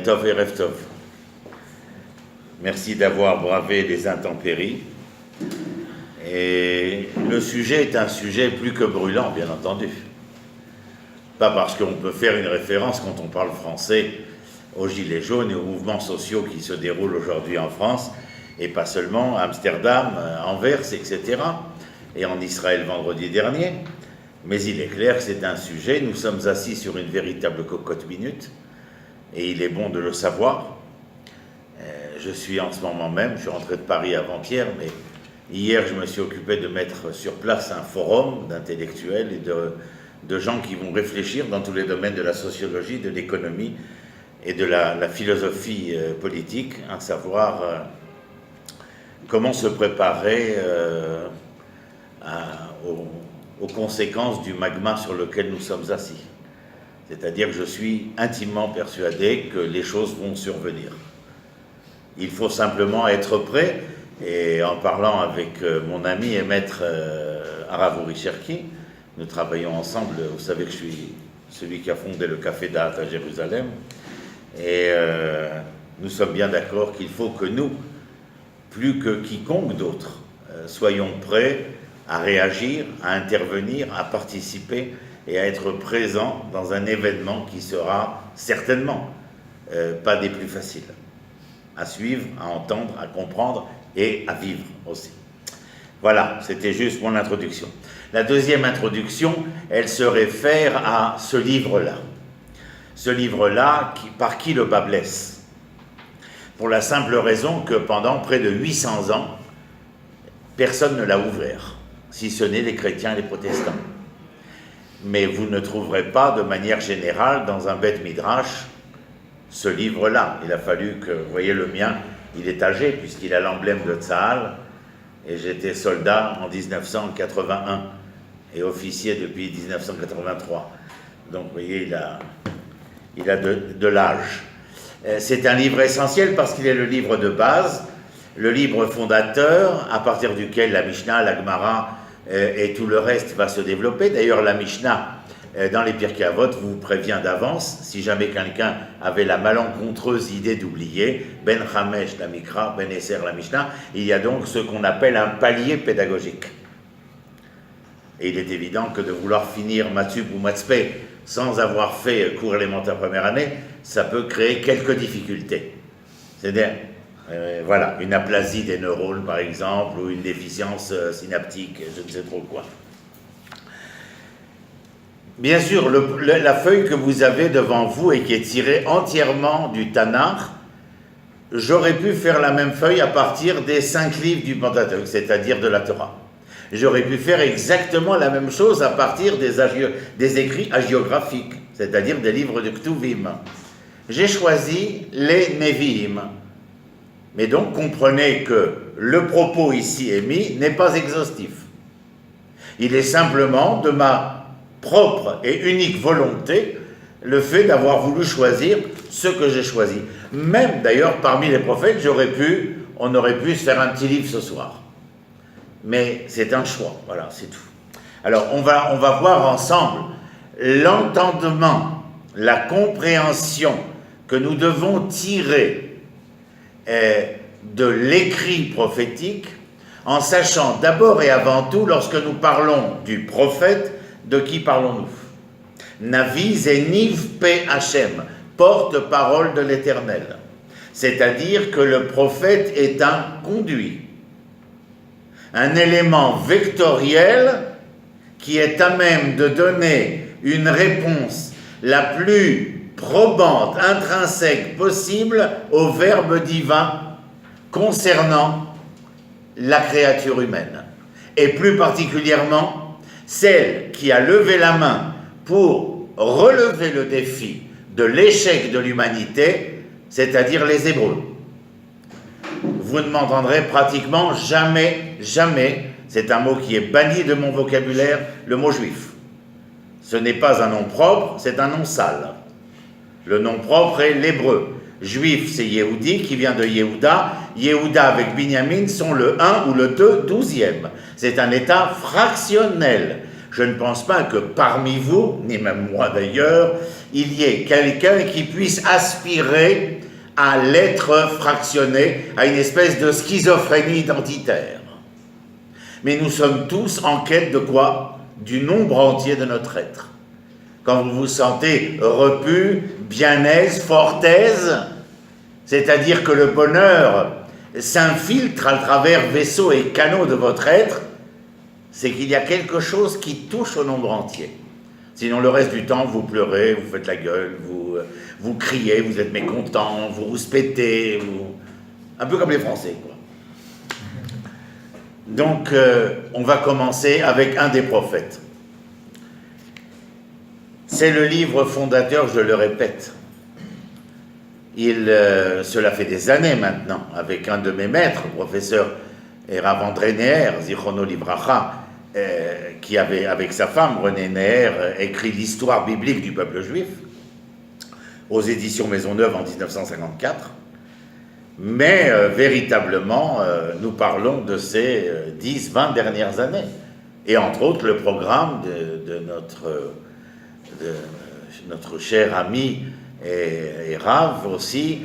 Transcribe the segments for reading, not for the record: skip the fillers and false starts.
Tov et Erev Tov. Merci d'avoir bravé les intempéries. Et le sujet est un sujet plus que brûlant, bien entendu. Pas parce qu'on peut faire une référence quand on parle français aux Gilets jaunes et aux mouvements sociaux qui se déroulent aujourd'hui en France, et pas seulement à Amsterdam, Anvers, etc., et en Israël vendredi dernier. Mais il est clair que c'est un sujet, nous sommes assis sur une véritable cocotte-minute, et il est bon de le savoir. Je suis en ce moment même, je suis rentré de Paris avant-hier, mais hier je me suis occupé de mettre sur place un forum d'intellectuels et de gens qui vont réfléchir dans tous les domaines de la sociologie, de l'économie et de la philosophie politique, à savoir comment se préparer aux conséquences du magma sur lequel nous sommes assis. C'est-à-dire que je suis intimement persuadé que les choses vont survenir. Il faut simplement être prêt, et en parlant avec mon ami et maître Arav Cherki, nous travaillons ensemble, vous savez que je suis celui qui a fondé le Café d'At à Jérusalem, et nous sommes bien d'accord qu'il faut que nous, plus que quiconque d'autre, soyons prêts à réagir, à intervenir, à participer et à être présents dans un événement qui sera certainement pas des plus faciles à suivre, à entendre, à comprendre et à vivre aussi. Voilà, c'était juste mon introduction. La deuxième introduction, elle se réfère à ce livre-là. Ce livre-là, par qui le bas blesse? Pour la simple raison que pendant près de 800 ans, personne ne l'a ouvert, si ce n'est les chrétiens et les protestants. Mais vous ne trouverez pas de manière générale dans un Beth Midrash ce livre-là. Il a fallu que, vous voyez le mien, il est âgé puisqu'il a l'emblème de Tzahal, et j'étais soldat en 1981 et officier depuis 1983. Donc vous voyez, il a de l'âge. C'est un livre essentiel parce qu'il est le livre de base, le livre fondateur à partir duquel la Mishnah, la Gemara et tout le reste va se développer. D'ailleurs, la Mishnah, dans les Pirkei Avot, vous prévient d'avance, si jamais quelqu'un avait la malencontreuse idée d'oublier, Ben Chamesh la Mikra, Ben Esser la Mishnah, il y a donc ce qu'on appelle un palier pédagogique. Et il est évident que de vouloir finir Matsub ou Matspé sans avoir fait cours élémentaire première année, ça peut créer quelques difficultés. C'est-à-dire, voilà, une aplasie des neurones par exemple, ou une déficience synaptique, je ne sais trop quoi. Bien sûr, la feuille que vous avez devant vous et qui est tirée entièrement du Tanakh, j'aurais pu faire la même feuille à partir des 5 livres du Pentateuque, c'est-à-dire de la Torah. J'aurais pu faire exactement la même chose à partir des écrits hagiographiques, c'est-à-dire des livres de Ktuvim. J'ai choisi les Nevi'im. Mais donc, comprenez que le propos ici émis n'est pas exhaustif. Il est simplement de ma propre et unique volonté, le fait d'avoir voulu choisir ce que j'ai choisi. Même d'ailleurs, parmi les prophètes, on aurait pu se faire un petit livre ce soir. Mais c'est un choix, voilà, c'est tout. Alors, on va voir ensemble l'entendement, la compréhension que nous devons tirer de l'écrit prophétique, en sachant d'abord et avant tout, lorsque nous parlons du prophète, de qui parlons-nous? Navi Zeniv Pe Hashem, porte-parole de l'Éternel. C'est-à-dire que le prophète est un conduit, un élément vectoriel qui est à même de donner une réponse la plus probante, intrinsèque possible au verbe divin concernant la créature humaine. Et plus particulièrement, celle qui a levé la main pour relever le défi de l'échec de l'humanité, c'est-à-dire les Hébreux. Vous ne m'entendrez pratiquement jamais, c'est un mot qui est banni de mon vocabulaire, le mot juif. Ce n'est pas un nom propre, c'est un nom sale. Le nom propre est l'hébreu. Juif, c'est Yehudi, qui vient de Yehuda. Yehuda avec Binyamin sont le 1 ou le 2, 12e. C'est un état fractionnel. Je ne pense pas que parmi vous, ni même moi d'ailleurs, il y ait quelqu'un qui puisse aspirer à l'être fractionné, à une espèce de schizophrénie identitaire. Mais nous sommes tous en quête de quoi? Du nombre entier de notre être. Quand vous vous sentez repu, bien aise, fort aise, c'est-à-dire que le bonheur s'infiltre à travers vaisseaux et canaux de votre être, c'est qu'il y a quelque chose qui touche au nombre entier. Sinon, le reste du temps, vous pleurez, vous faites la gueule, vous criez, vous êtes mécontent, vous rouspétez, un peu comme les Français, quoi. Donc, on va commencer avec un des prophètes. C'est le livre fondateur, je le répète. Cela fait des années maintenant, avec un de mes maîtres, le professeur Rav André Neher, Zichrono Libracha, qui avait, avec sa femme, René Neher, écrit l'histoire biblique du peuple juif, aux éditions Maisonneuve en 1954. Mais véritablement, nous parlons de ces 10-20 dernières années. Et entre autres, le programme de notre cher ami et Rav aussi,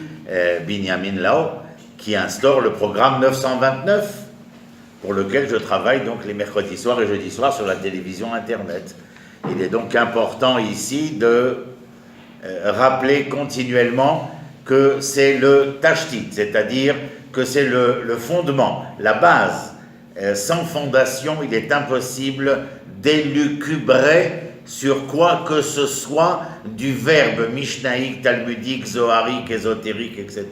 Binyamin Lao, qui instaure le programme 929, pour lequel je travaille donc les mercredis soirs et jeudis soirs sur la télévision Internet. Il est donc important ici de rappeler continuellement que c'est le tashtit, c'est-à-dire que c'est le fondement, la base. Sans fondation, il est impossible d'élucubrer sur quoi que ce soit du verbe mishnaïque, talmudique, zoharique, ésotérique, etc.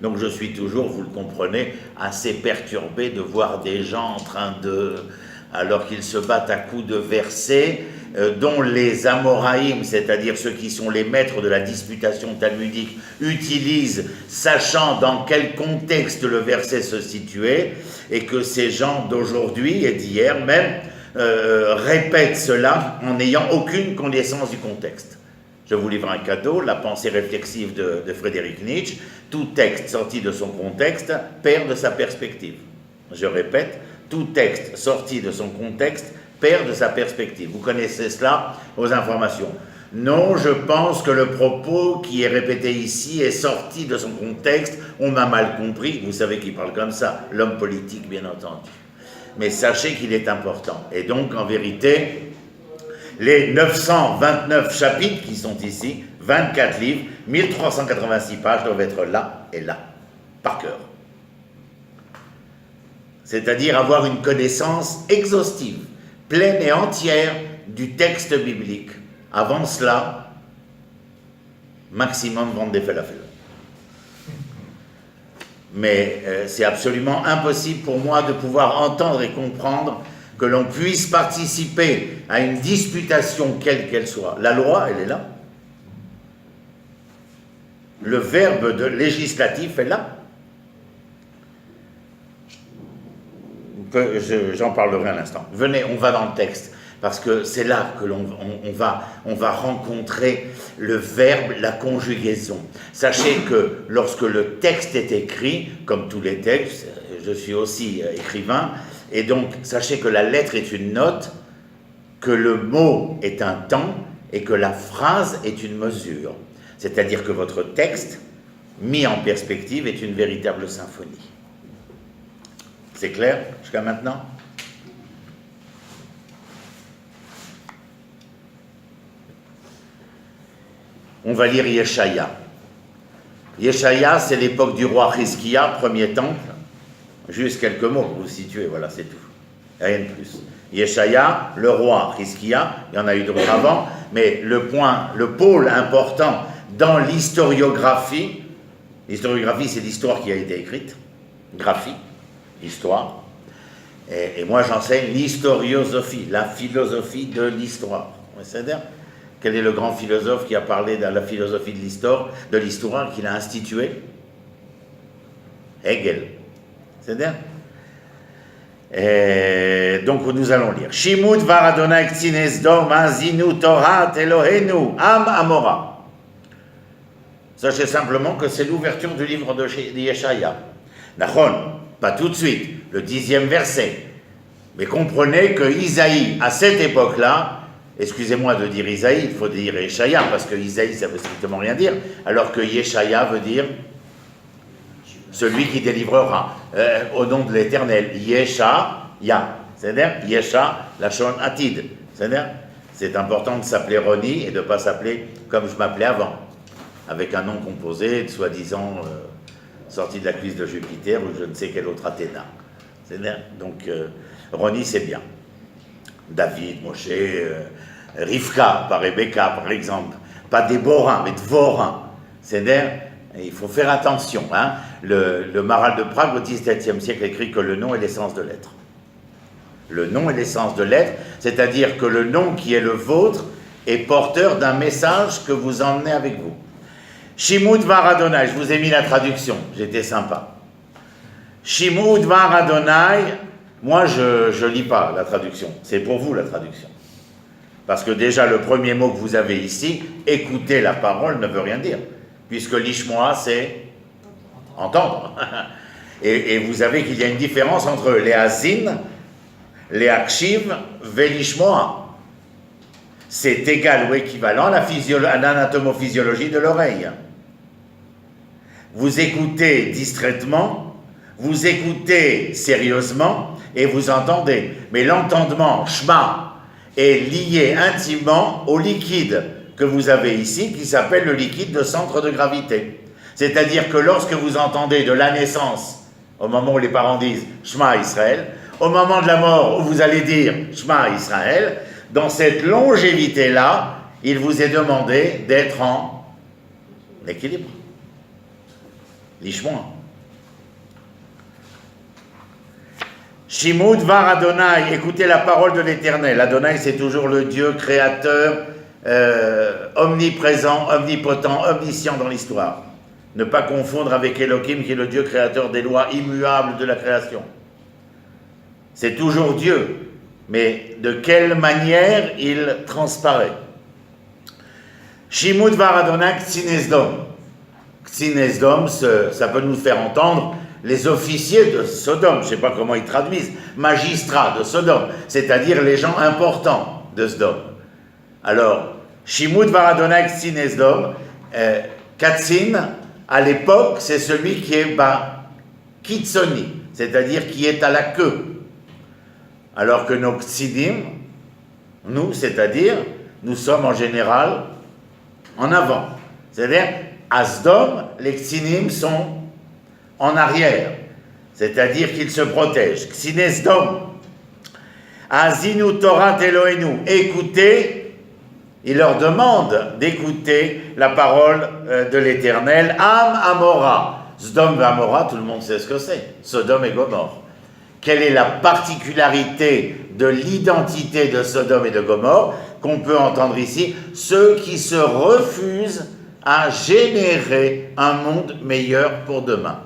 Donc je suis toujours, vous le comprenez, assez perturbé de voir des gens en train de, alors qu'ils se battent à coups de versets, dont les Amoraïm, c'est-à-dire ceux qui sont les maîtres de la disputation talmudique, utilisent, sachant dans quel contexte le verset se situait, et que ces gens d'aujourd'hui et d'hier même répètent cela en n'ayant aucune connaissance du contexte. Je vous livre un cadeau, la pensée réflexive de Friedrich Nietzsche. Tout texte sorti de son contexte perd de sa perspective. Je répète, tout texte sorti de son contexte perd de sa perspective. Vous connaissez cela aux informations. Non, je pense que le propos qui est répété ici est sorti de son contexte. On m'a mal compris. Vous savez qu'il parle comme ça, l'homme politique, bien entendu. Mais sachez qu'il est important. Et donc, en vérité, les 929 chapitres qui sont ici, 24 livres, 1386 pages doivent être là et là, par cœur. C'est-à-dire avoir une connaissance exhaustive, pleine et entière du texte biblique. Avant cela, maximum vendre des falafels. Mais c'est absolument impossible pour moi de pouvoir entendre et comprendre que l'on puisse participer à une disputation quelle qu'elle soit. La loi, elle est là. Le verbe législatif est là. J'en parlerai un instant. Venez, on va dans le texte, parce que c'est là que on va rencontrer le verbe, la conjugaison. Sachez que lorsque le texte est écrit, comme tous les textes, je suis aussi écrivain, et donc sachez que la lettre est une note, que le mot est un temps, et que la phrase est une mesure. C'est-à-dire que votre texte, mis en perspective, est une véritable symphonie. C'est clair jusqu'à maintenant? On va lire Yeshaya. Yeshaya, c'est l'époque du roi Chizkia, premier temple. Juste quelques mots pour vous situer, voilà, c'est tout. Rien de plus. Yeshaya, le roi Chizkia, il y en a eu d'autres avant, mais le pôle important dans l'historiographie, c'est l'histoire qui a été écrite, graphie, histoire, et moi j'enseigne l'historiosophie, la philosophie de l'histoire. C'est-à-dire, quel est le grand philosophe qui a parlé de la philosophie de l'histoire, qu'il a institué? Hegel. C'est-à-dire, donc nous allons lire. Shimut var Adonai ktzine Sdom azinu Torat Elohenu am Amora. Sachez simplement que c'est l'ouverture du livre de Yeshaya. Nachon, pas tout de suite, le 10e verset. Mais comprenez que Isaïe, à cette époque-là, Excusez-moi de dire Isaïe, il faut dire Yeshaya, parce que Isaïe, ça veut strictement rien dire, alors que Yeshaya veut dire celui qui délivrera, au nom de l'Éternel. Yeshaya, c'est-à-dire Yesha, Lachon Atid. C'est-à-dire, c'est important de s'appeler Roni et de ne pas s'appeler comme je m'appelais avant, avec un nom composé, soi-disant sorti de la cuisse de Jupiter ou je ne sais quel autre Athéna. C'est-à-dire, donc, Roni, c'est bien. David, Moshe, Rivka, par Rebecca, par exemple. Pas Déborah, mais Dvorah. C'est-à-dire, il faut faire attention. Hein. Le Maral de Prague, au XVIIe siècle, écrit que le nom est l'essence de l'être. Le nom est l'essence de l'être, c'est-à-dire que le nom qui est le vôtre est porteur d'un message que vous emmenez avec vous. Shimud var Adonai, je vous ai mis la traduction, j'étais sympa. Shimud var Adonai, moi je lis pas la traduction, c'est pour vous la traduction. Parce que déjà le premier mot que vous avez ici, écouter la parole ne veut rien dire, puisque l'ishmoa c'est entendre. Et vous savez qu'il y a une différence entre les hazin, les akshiv, velishmoa. C'est égal ou équivalent à l'anatomophysiologie de l'oreille. Vous écoutez distraitement, vous écoutez sérieusement et vous entendez. Mais l'entendement, shma, est lié intimement au liquide que vous avez ici, qui s'appelle le liquide de centre de gravité. C'est-à-dire que lorsque vous entendez de la naissance, au moment où les parents disent Shema Israël, au moment de la mort où vous allez dire Shema Israël, dans cette longévité-là, il vous est demandé d'être en équilibre. Lishmoa. Shimud var Adonai, écoutez la parole de l'Éternel. Adonai, c'est toujours le Dieu créateur, omniprésent, omnipotent, omniscient dans l'histoire. Ne pas confondre avec Elohim, qui est le Dieu créateur des lois immuables de la création. C'est toujours Dieu, mais de quelle manière il transparaît. Shimud var Adonai Ktzinesdom. Ktzinesdom, ça peut nous faire entendre les officiers de Sodome, je ne sais pas comment ils traduisent, magistrats de Sodome, c'est-à-dire les gens importants de Sodome. Alors, Shimud var Adonai Ktzinesdom, Katzin, à l'époque, c'est celui qui est Kitzoni, c'est-à-dire qui est à la queue. Alors que nos Ksidim, nous, c'est-à-dire, nous sommes en général en avant. C'est-à-dire, à Sodome, les Ksinim sont en arrière, c'est-à-dire qu'ils se protègent. Ksinesdom, Azinu Torah Elohenu, écoutez, il leur demande d'écouter la parole de l'Éternel. Am Amora, Sodome et Amora, tout le monde sait ce que c'est, Sodome et Gomorrhe. Quelle est la particularité de l'identité de Sodome et de Gomorrhe qu'on peut entendre ici? Ceux qui se refusent à générer un monde meilleur pour demain.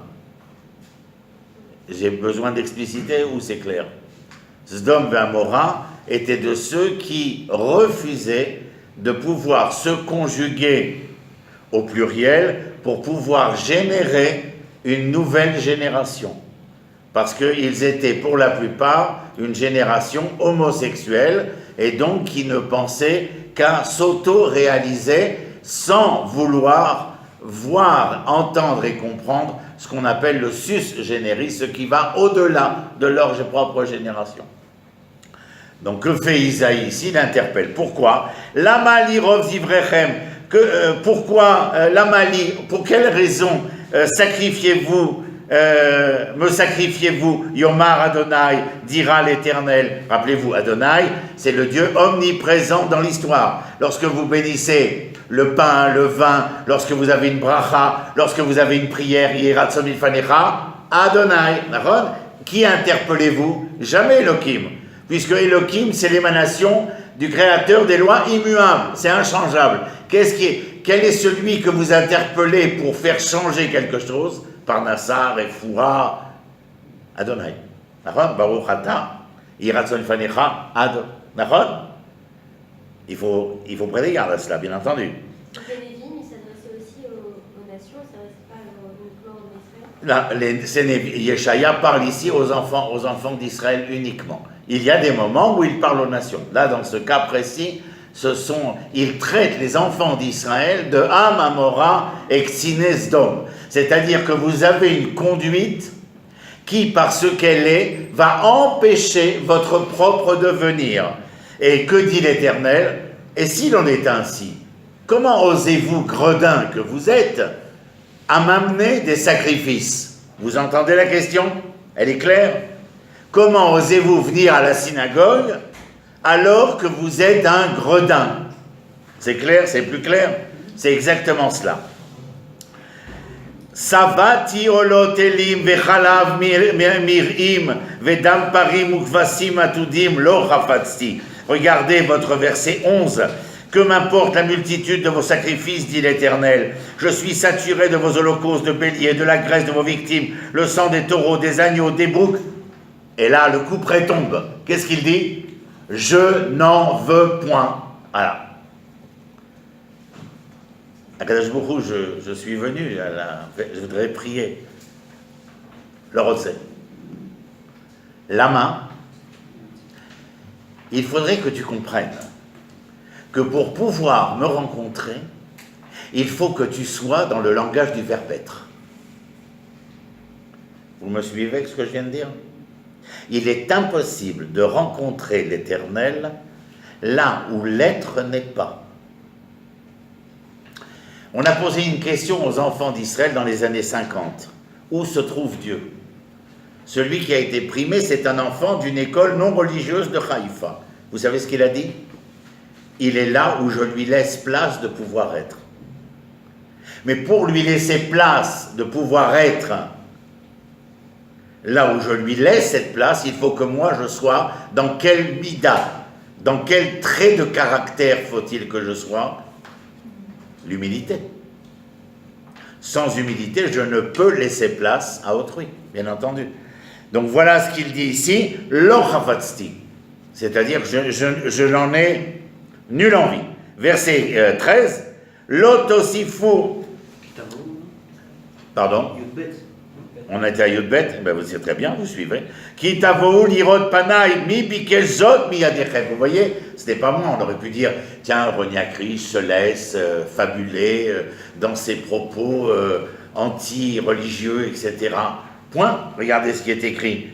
J'ai besoin d'expliciter ou c'est clair? Sodome et Amora étaient de ceux qui refusaient de pouvoir se conjuguer au pluriel pour pouvoir générer une nouvelle génération. Parce qu'ils étaient pour la plupart une génération homosexuelle et donc qui ne pensaient qu'à s'auto-réaliser sans vouloir voir, entendre et comprendre ce qu'on appelle le sus generis, ce qui va au-delà de leur propre génération. Donc que fait Isaïe ici? Il interpelle. Pourquoi? L'amali rov zivrechem. Pourquoi l'amali? Pour quelle raison sacrifiez-vous? Me sacrifiez-vous? Yomar Adonai, dira l'Éternel. Rappelez-vous, Adonai, c'est le Dieu omniprésent dans l'histoire. Lorsque vous bénissez le pain, le vin, lorsque vous avez une bracha, lorsque vous avez une prière, Yeratzon Ilfanecha, Adonai, qui interpellez-vous? Jamais Elohim, puisque Elohim, c'est l'émanation du créateur des lois immuables, c'est inchangeable. Quel est celui que vous interpellez pour faire changer quelque chose? Parnassar et Foura, Adonai. Baruch Ata, Yeratzon Ilfanecha, Adonai. Il faut prêter garde à cela, bien entendu. Les Névim, il s'adressait aussi aux nations, il ne s'adressait pas uniquement aux Israël. Yeshaya parle ici aux enfants d'Israël uniquement. Il y a des moments où il parle aux nations. Là, dans ce cas précis, ils traitent les enfants d'Israël de Am Amora et Ksines Dom. C'est-à-dire que vous avez une conduite qui, par ce qu'elle est, va empêcher votre propre devenir. Et que dit l'Éternel? Et s'il en est ainsi, comment osez-vous, gredin que vous êtes, à m'amener des sacrifices? Vous entendez la question? Elle est claire? Comment osez-vous venir à la synagogue alors que vous êtes un gredin? C'est clair? C'est plus clair? C'est exactement cela. Savati olot elim vechalav mir'im vedam parim ukvasim atudim lo chafatzti. Regardez votre verset 11. Que m'importe la multitude de vos sacrifices, dit l'Éternel. Je suis saturé de vos holocaustes de béliers, de la graisse de vos victimes, le sang des taureaux, des agneaux, des boucs. Et là, le couperet tombe. Qu'est-ce qu'il dit? Je n'en veux point. Voilà. Akadosh Baruch Hu, je suis venu, je voudrais prier. Le Rotsé. La main, il faudrait que tu comprennes que pour pouvoir me rencontrer, il faut que tu sois dans le langage du verbe être. Vous me suivez avec ce que je viens de dire? Il est impossible de rencontrer l'Éternel là où l'être n'est pas. On a posé une question aux enfants d'Israël dans les années 50. Où se trouve Dieu? Celui qui a été primé, c'est un enfant d'une école non religieuse de Haïfa. Vous savez ce qu'il a dit? Il est là où je lui laisse place de pouvoir être. Mais pour lui laisser place de pouvoir être, là où je lui laisse cette place, il faut que moi je sois dans quel mida, dans quel trait de caractère faut-il que je sois? L'humilité. Sans humilité, je ne peux laisser place à autrui, bien entendu. Donc voilà ce qu'il dit ici, lo chafatzti, c'est-à-dire je n'en ai nulle envie. Verset 13, lo tosifu. Pardon? On était à Yudbet, ben vous savez très bien, vous suivez. Ki tavou lirot panay mi bikezot mi yadechem. Vous voyez, c'était pas moi, on aurait pu dire, tiens, Ronia Krish se laisse fabuler dans ses propos anti-religieux, etc. Point, regardez ce qui est écrit.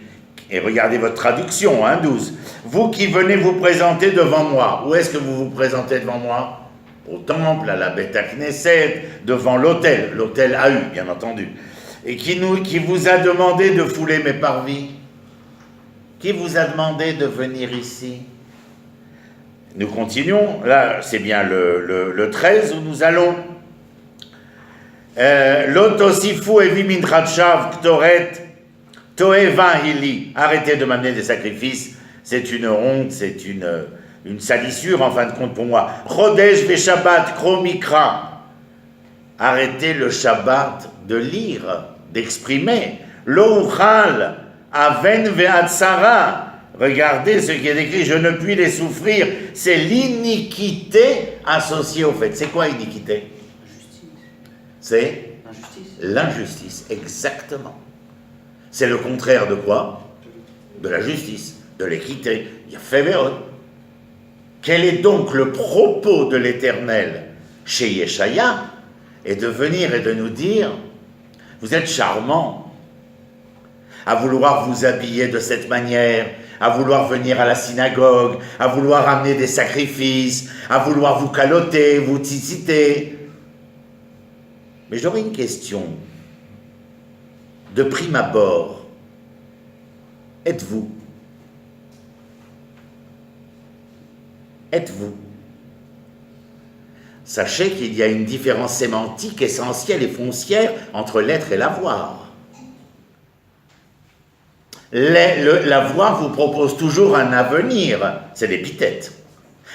Et regardez votre traduction, 12. Vous qui venez vous présenter devant moi, où est-ce que vous vous présentez devant moi? Au temple, à la Beth Knesset, devant l'autel AU, bien entendu. Et qui vous a demandé de fouler mes parvis? Qui vous a demandé de venir ici? Nous continuons, là c'est bien le 13 où nous allons. L'otosifu evi mintrachav ktoret toeva hili. Arrêtez de m'amener des sacrifices, c'est une honte, c'est une salissure en fin de compte pour moi. Chodesh ve Shabbat kro mikra. Arrêtez le Shabbat de lire, d'exprimer. Lo uchal aven ve'atsara. Regardez ce qui est écrit, je ne puis les souffrir. C'est l'iniquité associée au fait. C'est quoi iniquité? C'est l'injustice, exactement. C'est le contraire de quoi? De la justice, de l'équité. Il y a fait véreux. Quel est donc le propos de l'Éternel chez Yeshaya? Et de venir et de nous dire, vous êtes charmant, à vouloir vous habiller de cette manière, à vouloir venir à la synagogue, à vouloir amener des sacrifices, à vouloir vous caloter, vous tititer. Mais j'aurais une question. De prime abord, êtes-vous? Êtes-vous? Sachez qu'il y a une différence sémantique essentielle et foncière entre l'être et l'avoir. L'avoir vous propose toujours un avenir, c'est l'épithète.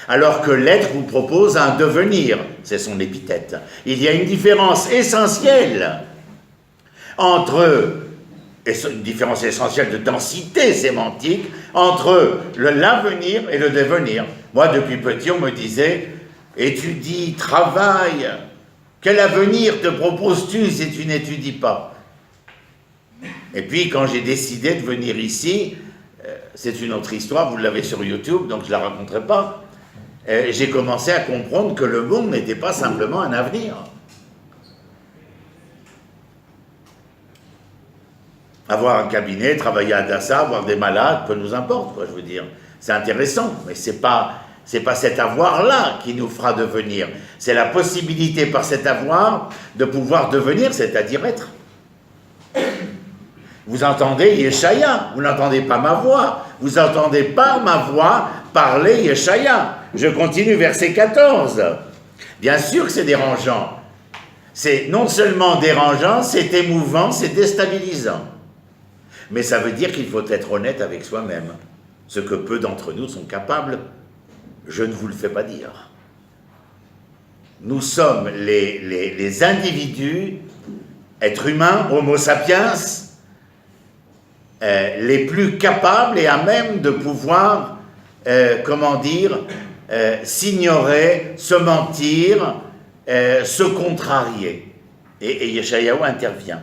Alors que l'être vous propose un devenir, c'est son épithète. Il y a une différence essentielle entre, une différence essentielle de densité sémantique, entre l'avenir et le devenir. Moi, depuis petit, on me disait, étudie, travaille, quel avenir te proposes-tu si tu n'étudies pas? Et puis, quand j'ai décidé de venir ici, c'est une autre histoire, vous l'avez sur YouTube, donc je ne la raconterai pas. j'ai commencé à comprendre que le monde n'était pas simplement un avenir. Avoir un cabinet, travailler à Adassa, avoir des malades, peu nous importe, quoi, je veux dire. C'est intéressant, mais c'est pas cet avoir-là qui nous fera devenir. C'est la possibilité par cet avoir de pouvoir devenir, c'est-à-dire être. Vous entendez Yeshaya, vous n'entendez pas ma voix, vous n'entendez pas ma voix parler Yeshaya. Je continue verset 14. Bien sûr que c'est dérangeant. C'est non seulement dérangeant, c'est émouvant, c'est déstabilisant. Mais ça veut dire qu'il faut être honnête avec soi-même. Ce que peu d'entre nous sont capables, je ne vous le fais pas dire. Nous sommes les individus, êtres humains, homo sapiens, les plus capables et à même de pouvoir, s'ignorer, se mentir, se contrarier. Et Yeshayahu intervient.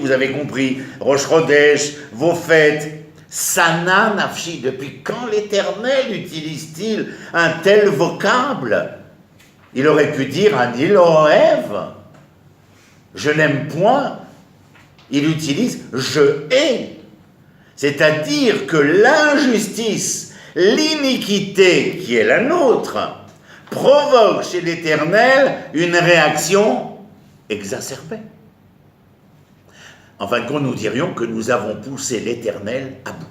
Vous avez compris, Rosh Chodesh, vos fêtes, Sana Nafshi, depuis quand l'Éternel utilise-t-il un tel vocable? Il aurait pu dire Ani Lohev, je n'aime point. Il utilise je hais. C'est-à-dire que l'injustice, l'iniquité qui est la nôtre, provoque chez l'Éternel une réaction exacerbée. En fin de compte, nous dirions que nous avons poussé l'Éternel à bout.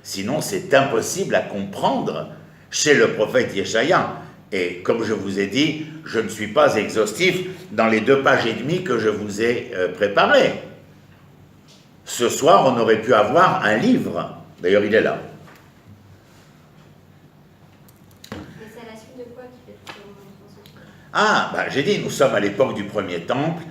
Sinon, c'est impossible à comprendre chez le prophète Yeshaya. Et comme je vous ai dit, je ne suis pas exhaustif dans les 2 pages et demie que je vous ai préparées. Ce soir, on aurait pu avoir un livre. D'ailleurs, il est là. J'ai dit, nous sommes à l'époque du premier temple,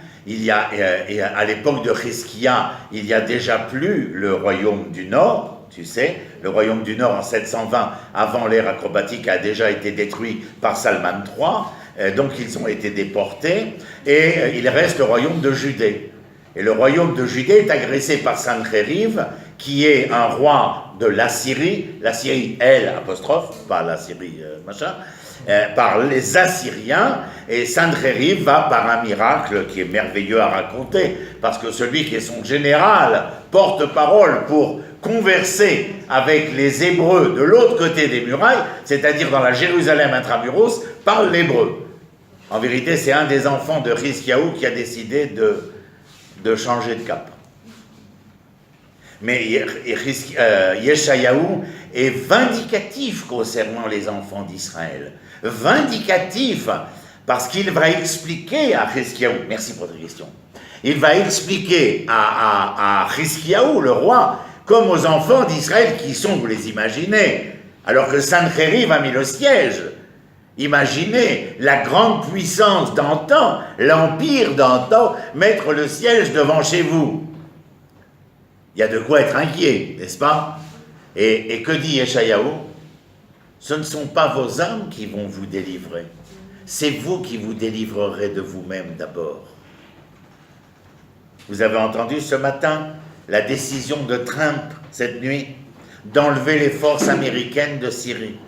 à l'époque de Chizkia, il n'y a déjà plus le royaume du Nord, tu sais, le royaume du Nord en 720, avant l'ère acrobatique, a déjà été détruit par Salman III, donc ils ont été déportés, et il reste le royaume de Judée. Et le royaume de Judée est agressé par Sancheriv, qui est un roi de l'Assyrie L', pas l'Assyrie, par les Assyriens, et Sancheriv va par un miracle qui est merveilleux à raconter, parce que celui qui est son général, porte-parole pour converser avec les Hébreux de l'autre côté des murailles, c'est-à-dire dans la Jérusalem intramuros, parle l'hébreu. En vérité, c'est un des enfants de Chizkiyahu qui a décidé de changer de cap. Mais Yeshayahu est vindicatif concernant les enfants d'Israël. Vindicatif, parce qu'il va expliquer à Chizkiyahu, merci pour ta question, il va expliquer à Chizkiyahu, le roi, comme aux enfants d'Israël qui sont, vous les imaginez, alors que Sancheriv a mis le siège. Imaginez la grande puissance d'antan, l'empire d'antan, mettre le siège devant chez vous. Il y a de quoi être inquiet, n'est-ce pas? Et que dit Yeshayahu? Ce ne sont pas vos âmes qui vont vous délivrer, c'est vous qui vous délivrerez de vous-même d'abord. Vous avez entendu ce matin la décision de Trump cette nuit d'enlever les forces américaines de Syrie,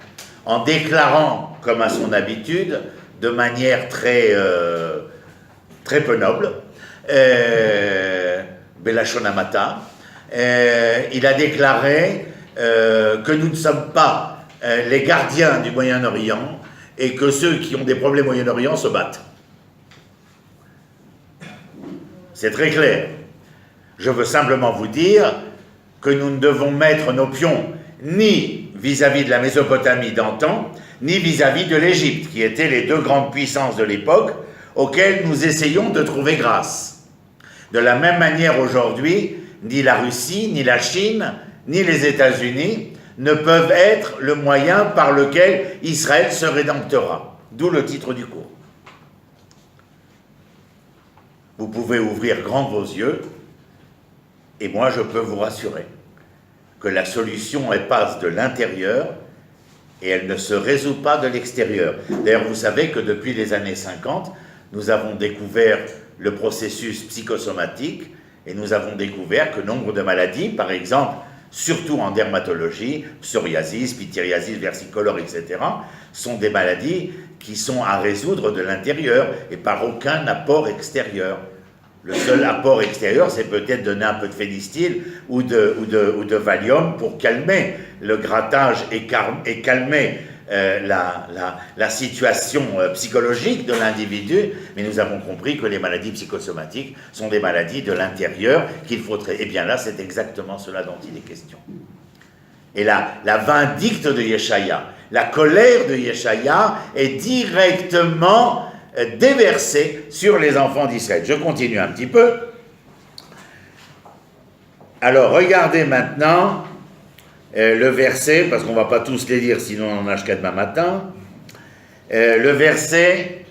en déclarant, comme à son habitude, de manière très peu noble, Belashon Hamata, il a déclaré que nous ne sommes pas les gardiens du Moyen-Orient et que ceux qui ont des problèmes au Moyen-Orient se battent. C'est très clair. Je veux simplement vous dire que nous ne devons mettre nos pions ni vis-à-vis de la Mésopotamie d'antan, ni vis-à-vis de l'Égypte, qui étaient les 2 grandes puissances de l'époque, auxquelles nous essayons de trouver grâce. De la même manière aujourd'hui, ni la Russie, ni la Chine, ni les États-Unis ne peuvent être le moyen par lequel Israël se rédemptera. D'où le titre du cours. Vous pouvez ouvrir grand vos yeux, et moi je peux vous rassurer que la solution, elle passe de l'intérieur et elle ne se résout pas de l'extérieur. D'ailleurs, vous savez que depuis les années 50, nous avons découvert le processus psychosomatique et nous avons découvert que nombre de maladies, par exemple surtout en dermatologie, psoriasis, pityriasis, versicolore, etc., sont des maladies qui sont à résoudre de l'intérieur et par aucun apport extérieur. Le seul apport extérieur, c'est peut-être donner un peu de phénistyle ou de Valium pour calmer le grattage et calmer la situation psychologique de l'individu, mais nous avons compris que les maladies psychosomatiques sont des maladies de l'intérieur qu'il faut traiter. Et bien là, c'est exactement cela dont il est question. Et la vindicte de Yeshaya, la colère de Yeshaya est directement déversée sur les enfants d'Israël. Je continue un petit peu. Alors, regardez maintenant le verset, parce qu'on ne va pas tous les lire, sinon on en a jusqu'à demain matin. Le verset...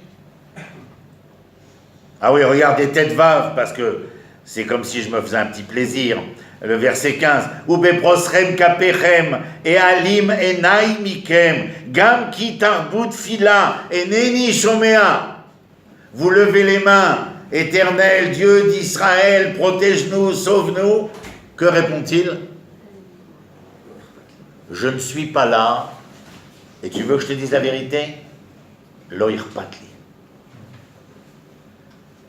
Ah oui, regardez, tête vave, parce que c'est comme si je me faisais un petit plaisir. Le verset 15. Ube prosrem kapechem et alim enai mikem gam ki tarbut fila eneni shomea. Vous levez les mains, Éternel Dieu d'Israël, protège-nous, sauve-nous. Que répond-il? Je ne suis pas là, et tu veux que je te dise la vérité? Loïr patli.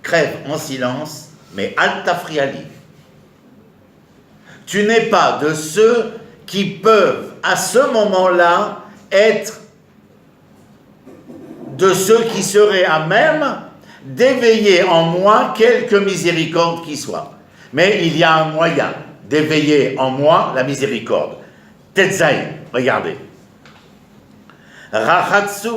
Crève en silence, mais al tafriali. Tu n'es pas de ceux qui peuvent, à ce moment-là, être de ceux qui seraient à même d'éveiller en moi quelque miséricorde qui soit. Mais il y a un moyen d'éveiller en moi la miséricorde. Tetzaï, regardez. Rachatsu,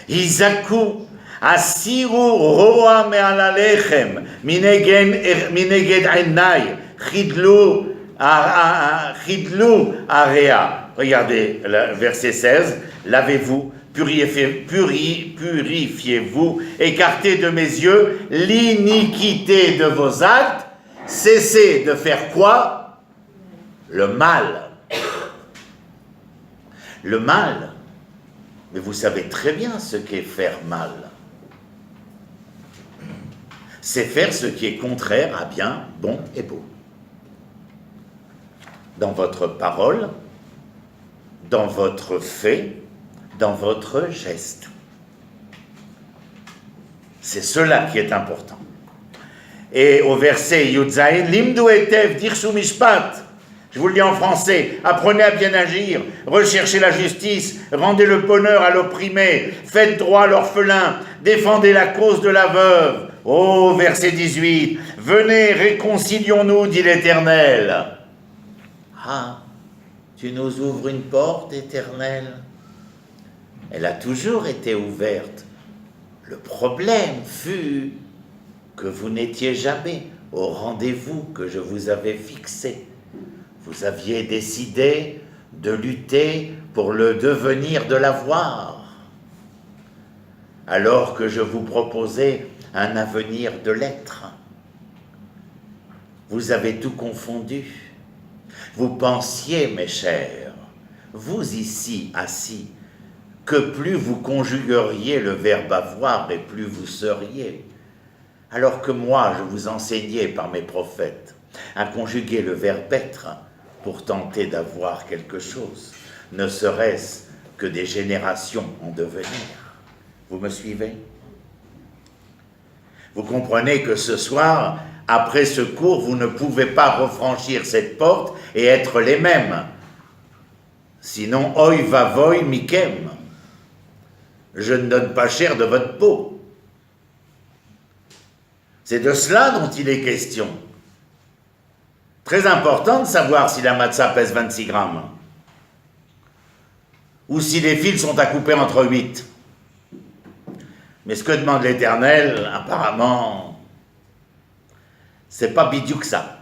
Izaku, Asiru roa me'alalechem, mineged enai, chidlu area. Regardez, le verset 16. Lavez-vous, purifiez-vous, écartez de mes yeux l'iniquité de vos actes, cessez de faire quoi? Le mal. Le mal, mais vous savez très bien ce qu'est faire mal. C'est faire ce qui est contraire à bien, bon et beau. Dans votre parole, dans votre fait, dans votre geste. C'est cela qui est important. Et au verset Yudzaïn, Limdu etev dirshu mishpat. Je vous le dis en français, apprenez à bien agir, recherchez la justice, rendez le bonheur à l'opprimé, faites droit à l'orphelin, défendez la cause de la veuve. Oh, verset 18, venez, réconcilions-nous, dit l'Éternel. Ah, tu nous ouvres une porte, Éternel. Elle a toujours été ouverte. Le problème fut que vous n'étiez jamais au rendez-vous que je vous avais fixé. Vous aviez décidé de lutter pour le devenir de l'avoir, alors que je vous proposais un avenir de l'être. Vous avez tout confondu. Vous pensiez, mes chers, vous ici assis, que plus vous conjugueriez le verbe avoir et plus vous seriez, alors que moi je vous enseignais par mes prophètes à conjuguer le verbe être pour tenter d'avoir quelque chose, ne serait-ce que des générations en devenir. Vous me suivez? Vous comprenez que ce soir, après ce cours, vous ne pouvez pas refranchir cette porte et être les mêmes. Sinon, oi vavoy mikem. Je ne donne pas cher de votre peau. C'est de cela dont il est question. Très important de savoir si la matzah pèse 26 grammes. Ou si les fils sont à couper entre 8. Mais ce que demande l'Éternel, apparemment, c'est pas bidiouk ça.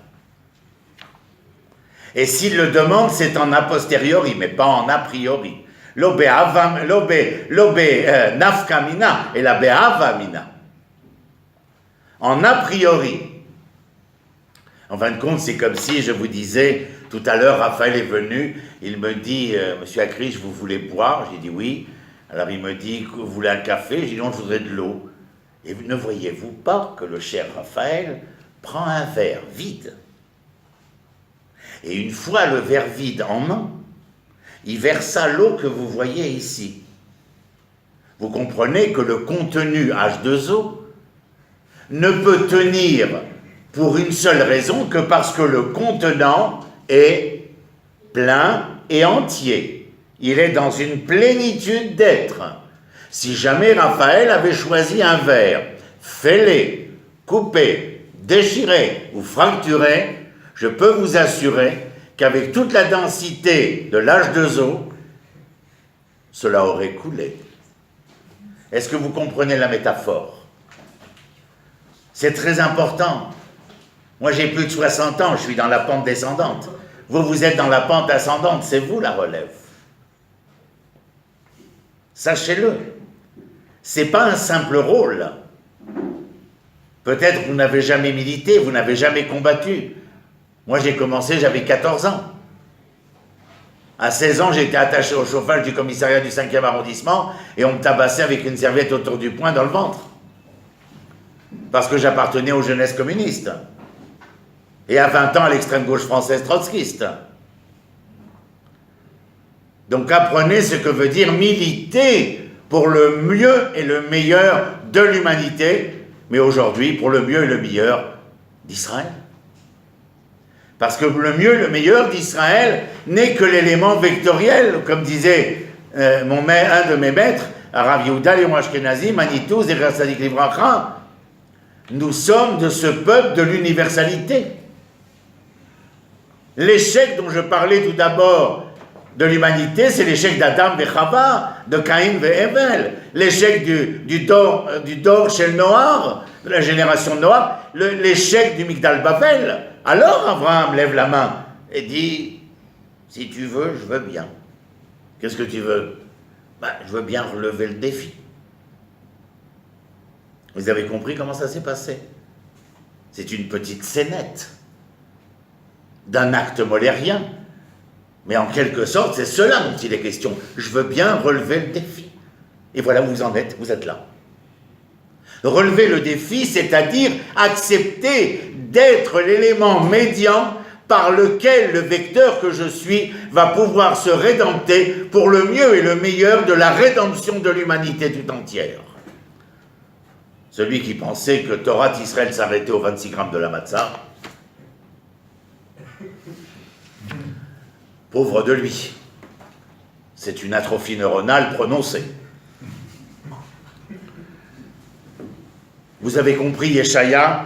Et s'il le demande, c'est en a posteriori, mais pas en a priori. L'obe nafkamina et la be'avamina. En a priori. En fin de compte, c'est comme si je vous disais, tout à l'heure, Raphaël est venu, il me dit, Monsieur Akrish, vous voulez boire? J'ai dit oui. Alors il me dit, vous voulez un café? J'ai dit non, je voudrais de l'eau. Et ne voyez-vous pas que le cher Raphaël prend un verre vide Et une fois le verre vide en main, il versa l'eau que vous voyez ici. Vous comprenez que le contenu H2O ne peut tenir pour une seule raison que parce que le contenant est plein et entier. Il est dans une plénitude d'être. Si jamais Raphaël avait choisi un verre fêlé, coupé, déchiré ou fracturé, je peux vous assurer qu'avec toute la densité de l'H2O, cela aurait coulé. Est-ce que vous comprenez la métaphore? C'est très important. Moi, j'ai plus de 60 ans, je suis dans la pente descendante. Vous, vous êtes dans la pente ascendante, c'est vous la relève. Sachez-le. C'est pas un simple rôle. Peut-être vous n'avez jamais milité, vous n'avez jamais combattu. Moi, j'ai commencé, j'avais 14 ans. À 16 ans, j'étais attaché au chauffage du commissariat du 5e arrondissement et on me tabassait avec une serviette autour du poing dans le ventre. Parce que j'appartenais aux jeunesses communistes. Et à 20 ans, à l'extrême gauche française trotskiste. Donc apprenez ce que veut dire militer pour le mieux et le meilleur de l'humanité, mais aujourd'hui pour le mieux et le meilleur d'Israël. Parce que le mieux et le meilleur d'Israël n'est que l'élément vectoriel, comme disait un de mes maîtres, Rav Yehuda Léon Ashkenazi, Manitou, Zecher Tzadik Livracha. Nous sommes de ce peuple de l'universalité. L'échec dont je parlais tout d'abord de l'humanité, c'est l'échec d'Adam et Chava, de Caïn et Hevel, l'échec du Dor Shel Noar, de la génération de Noar, l'échec du Migdal Babel. Alors Abraham lève la main et dit, si tu veux, je veux bien. Qu'est-ce que tu veux? Je veux bien relever le défi. Vous avez compris comment ça s'est passé? C'est une petite scénette d'un acte molérien. Mais en quelque sorte, c'est cela dont il est question. Je veux bien relever le défi. Et voilà où vous en êtes, vous êtes là. Relever le défi, c'est-à-dire accepter d'être l'élément médian par lequel le vecteur que je suis va pouvoir se rédempter pour le mieux et le meilleur de la rédemption de l'humanité tout entière. Celui qui pensait que Torah Israël s'arrêtait aux 26 grammes de la matzah, pauvre de lui. C'est une atrophie neuronale prononcée. Vous avez compris, Yeshaya,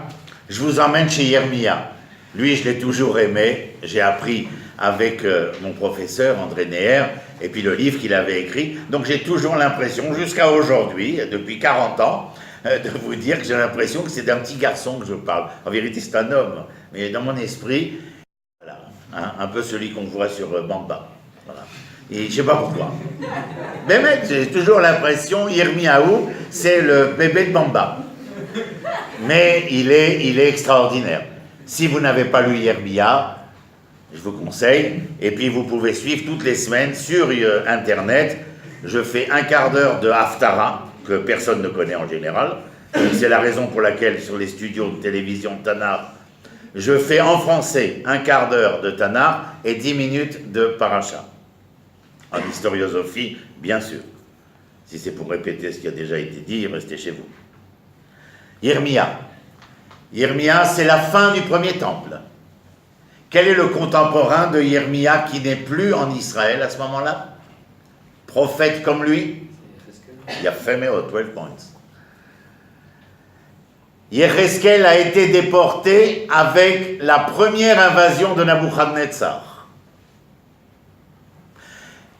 je vous emmène chez Yermia. Lui, je l'ai toujours aimé. J'ai appris avec mon professeur, André Neher, et puis le livre qu'il avait écrit. Donc j'ai toujours l'impression, jusqu'à aujourd'hui, depuis 40 ans, de vous dire que j'ai l'impression que c'est d'un petit garçon que je parle. En vérité, c'est un homme. Mais dans mon esprit, voilà, hein, un peu celui qu'on voit sur Bamba. Voilà. Et je ne sais pas pourquoi. Mais mec, j'ai toujours l'impression, Yirmiyahu, c'est le bébé de Bamba. Mais il est extraordinaire. Si vous n'avez pas lu Yirmiya, je vous conseille, et puis vous pouvez suivre toutes les semaines sur Internet. Je fais un quart d'heure de Haftara, que personne ne connaît en général. C'est la raison pour laquelle sur les studios de télévision Tanar, je fais en français un quart d'heure de Tanar et 10 minutes de Paracha. En historiosophie, bien sûr. Si c'est pour répéter ce qui a déjà été dit, restez chez vous. Yirmiya. Yirmiya, c'est la fin du premier temple. Quel est le contemporain de Yirmiya qui n'est plus en Israël à ce moment-là? Prophète comme lui? Il a fait 12 points. Yecheskel a été déporté avec la première invasion de Nabuchodonosor.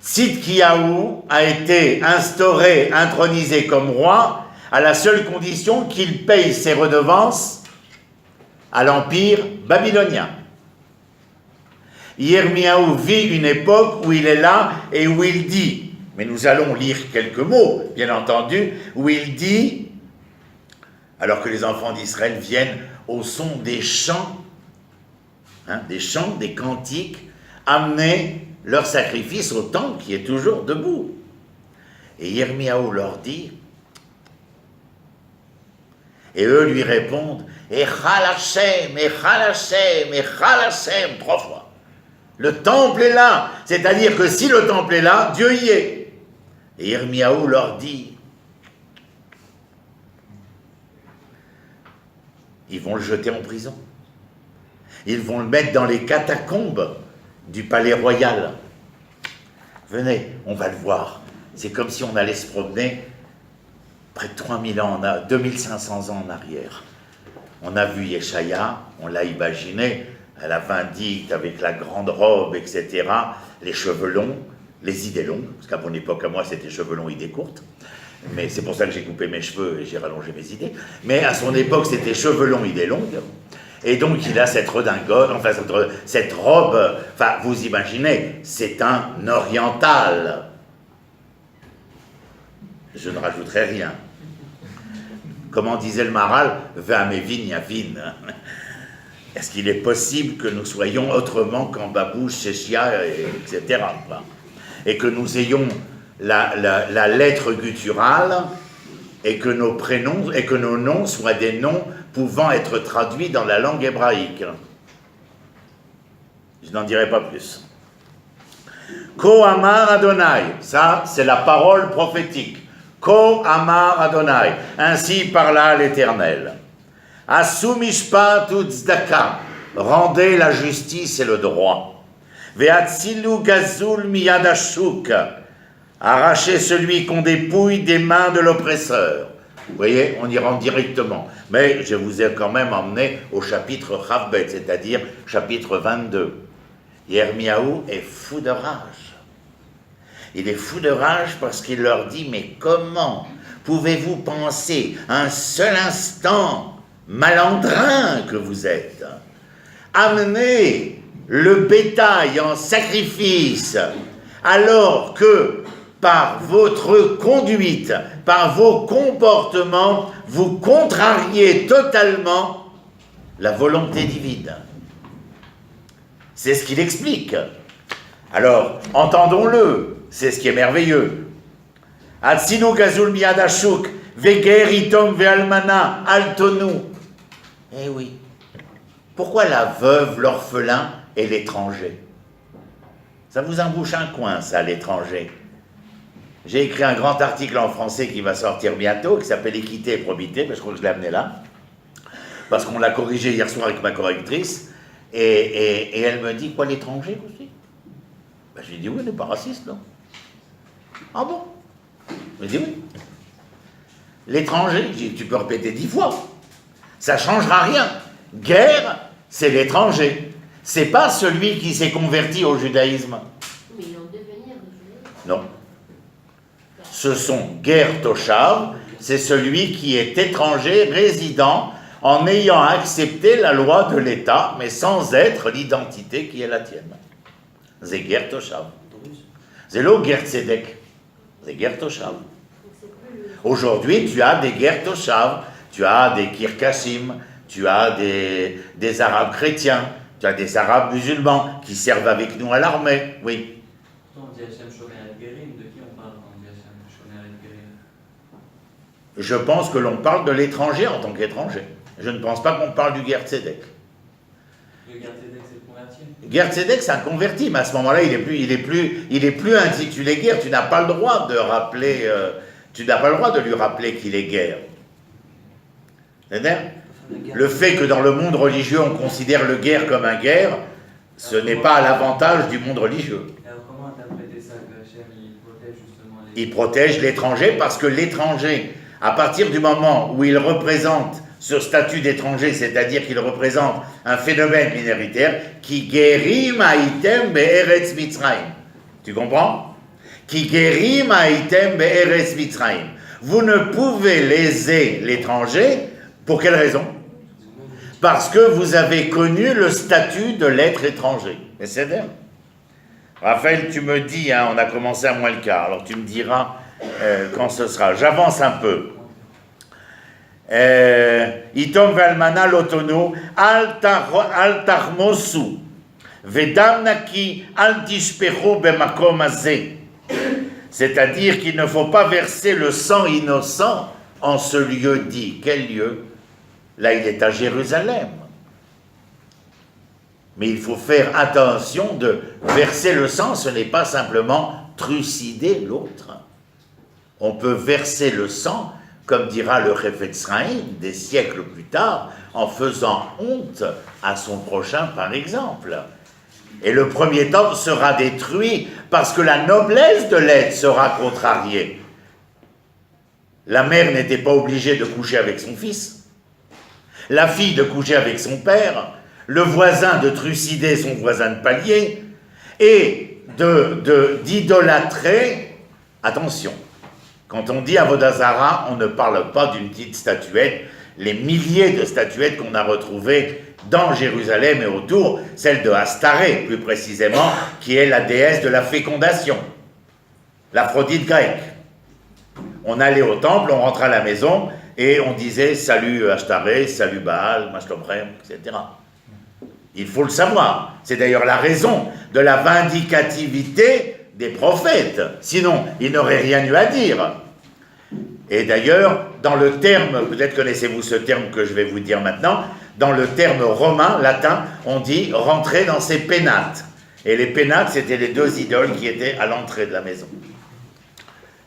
Tzidkiyahu a été instauré, intronisé comme roi, à la seule condition qu'il paye ses redevances à l'empire babylonien. Yirmiyahu vit une époque où il est là et où il dit, mais nous allons lire quelques mots, bien entendu, où il dit, alors que les enfants d'Israël viennent au son des chants, des cantiques, amener leur sacrifice au temple qui est toujours debout. Et Yirmiyahu leur dit, et eux lui répondent, Echal Hashem, Echal Hashem, Echal Hashem, 3 fois. Le temple est là. C'est-à-dire que si le temple est là, Dieu y est. Et Yirmiyahu leur dit, ils vont le jeter en prison. Ils vont le mettre dans les catacombes du palais royal. Venez, on va le voir. C'est comme si on allait se promener près de 3000 ans, 2500 ans en arrière. On a vu Yeshaya, on l'a imaginé, à la vindicte avec la grande robe, etc., les cheveux longs, les idées longues, parce qu'à mon époque, à moi, c'était cheveux longs, idées courtes. Mais c'est pour ça que j'ai coupé mes cheveux et j'ai rallongé mes idées. Mais à son époque, c'était cheveux longs, idées longues. Et donc, il a cette redingote, enfin, cette robe, enfin, vous imaginez, c'est un oriental. Je ne rajouterai rien. Comment disait le Maharal, va mes vignes à vigne. Est-ce qu'il est possible que nous soyons autrement qu'en babouche, chéchia, etc. Et que nous ayons la lettre gutturale et que nos prénoms et que nos noms soient des noms pouvant être traduits dans la langue hébraïque. Je n'en dirai pas plus. Ko Amar Adonai, ça c'est la parole prophétique. Ko Amar Adonai, ainsi parla l'Éternel. Asu mishpat u'tzdaka, rendez la justice et le droit. Ve'atzilu gazul miyad hashuk, arrachez celui qu'on dépouille des mains de l'oppresseur. Vous voyez, on y rentre directement. Mais je vous ai quand même emmené au chapitre Chavbet, c'est-à-dire chapitre 22. Yirmiyahu est fou de rage. Il est fou de rage parce qu'il leur dit, mais comment pouvez-vous penser un seul instant, malandrin que vous êtes, amener le bétail en sacrifice alors que par votre conduite, par vos comportements, vous contrariez totalement la volonté divine. C'est ce qu'il explique. Alors, entendons-le, c'est ce qui est merveilleux. Atsinu gazul miyad hashuk, veger itom ve'almana altonu. Eh oui. Pourquoi la veuve, l'orphelin et l'étranger? Ça vous embouche un coin, ça, l'étranger. J'ai écrit un grand article en français qui va sortir bientôt, qui s'appelle Équité et probité, mais je crois que je l'ai amené là, parce qu'on l'a corrigé hier soir avec ma correctrice, et elle me dit, quoi, l'étranger aussi? Ben, je lui ai dit, oui, on n'est pas raciste, non? Ah bon? Je lui ai dit, oui. L'étranger, tu peux répéter 10 fois, ça ne changera rien. Guerre, c'est l'étranger. C'est pas celui qui s'est converti au judaïsme. Mais ils ont devenir judaïsme. Non. Ce sont guerre toshav, c'est celui qui est étranger, résident, en ayant accepté la loi de l'État, mais sans être l'identité qui est la tienne. C'est guerre toshav. C'est le guerre tzedek. C'est guerre toshav. Aujourd'hui, tu as des guerres toshav, tu as des kirkashim, tu as des Arabes chrétiens, tu as des Arabes musulmans qui servent avec nous à l'armée, oui. On dit Hachem Shomer et Gerim, de qui on parle quand on dit Hachem Shomer et Gerim? Je pense que l'on parle de l'étranger en tant qu'étranger. Je ne pense pas qu'on parle du guerre tzedek. Le guerre Tzedek, c'est le converti? Guerre tzedek, c'est un converti, mais à ce moment-là, il est plus intitulé guerre. Tu n'as pas le droit de rappeler, tu n'as pas le droit de lui rappeler qu'il est guerre. C'est-à-dire, le fait que dans le monde religieux, on considère le guerre comme un guerre, ce n'est pas à l'avantage du monde religieux. Alors comment interpréter ça, que Hachem, il protège justement les... Il protège l'étranger parce que l'étranger, à partir du moment où il représente ce statut d'étranger, c'est-à-dire qu'il représente un phénomène minoritaire, qui guérit maïtem be'eretz mitzrayim. Tu comprends? Qui guérit maïtem be'eretz mitzrayim. Vous ne pouvez léser l'étranger, pour quelle raison? Parce que vous avez connu le statut de l'être étranger. Mais c'est vrai. Raphaël, tu me dis, hein, on a commencé à moins le quart, alors tu me diras quand ce sera. J'avance un peu. Itom ve'almana lotono al tarmosu vedam naki al tishpechu bemakom hazeh. C'est-à-dire qu'il ne faut pas verser le sang innocent en ce lieu dit. Quel lieu? Là, il est à Jérusalem. Mais il faut faire attention de verser le sang, ce n'est pas simplement trucider l'autre. On peut verser le sang, comme dira le Chafetz Chaim des siècles plus tard, en faisant honte à son prochain par exemple. Et le premier temple sera détruit parce que la noblesse de l'être sera contrariée. La mère n'était pas obligée de coucher avec son fils, la fille de coucher avec son père, le voisin de trucider son voisin de palier, et d'idolâtrer. Attention, quand on dit Avodah Zara, on ne parle pas d'une petite statuette, les milliers de statuettes qu'on a retrouvées dans Jérusalem et autour, celle de Astaré, plus précisément, qui est la déesse de la fécondation, l'Aphrodite grecque. On allait au temple, on rentrait à la maison, et on disait « Salut Astaré, salut Baal, Mashlomrem », etc. Il faut le savoir. C'est d'ailleurs la raison de la vindicativité des prophètes. Sinon, ils n'auraient rien eu à dire. Et d'ailleurs, dans le terme, peut-être connaissez-vous ce terme que je vais vous dire maintenant, dans le terme romain, latin, on dit « rentrer dans ses pénates ». Et les pénates, c'était les deux idoles qui étaient à l'entrée de la maison.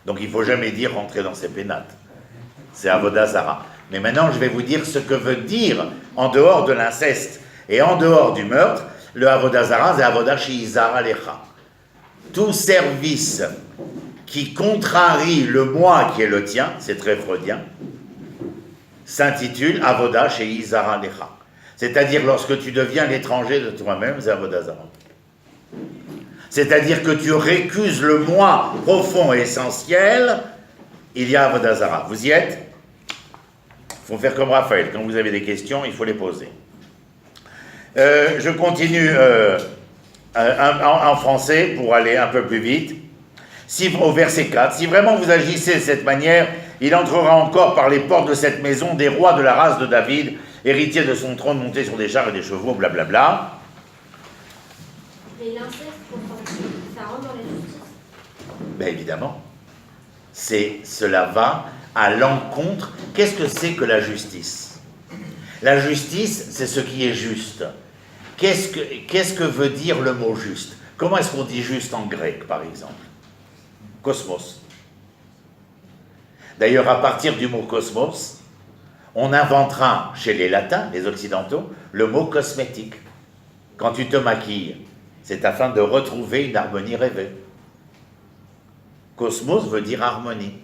Donc il ne faut jamais dire « rentrer dans ses pénates ». C'est Avodah Zara. Mais maintenant, je vais vous dire ce que veut dire, en dehors de l'inceste et en dehors du meurtre, le Avodah Zara, c'est Avodah She'izar Alecha. Tout service qui contrarie le moi qui est le tien, c'est très freudien, s'intitule Avodah She'izar Alecha. C'est-à-dire lorsque tu deviens l'étranger de toi-même, c'est Avodah Zara. C'est-à-dire que tu récuses le moi profond et essentiel, il y a Avodah Zara. Vous y êtes? Il faut faire comme Raphaël. Quand vous avez des questions, il faut les poser. Je continue en français pour aller un peu plus vite. Au verset 4, « Si vraiment vous agissez de cette manière, il entrera encore par les portes de cette maison des rois de la race de David, héritiers de son trône montés sur des chars et des chevaux, blablabla. » Mais l'inceste, ça rentre dans la justice? Bien évidemment. Cela va à l'encontre. Qu'est-ce que c'est que la justice? La justice, c'est ce qui est juste. Qu'est-ce que veut dire le mot juste? Comment est-ce qu'on dit juste en grec, par exemple? Cosmos. D'ailleurs, à partir du mot cosmos, on inventera chez les latins, les occidentaux, le mot cosmétique. Quand tu te maquilles, c'est afin de retrouver une harmonie rêvée. Cosmos veut dire harmonie.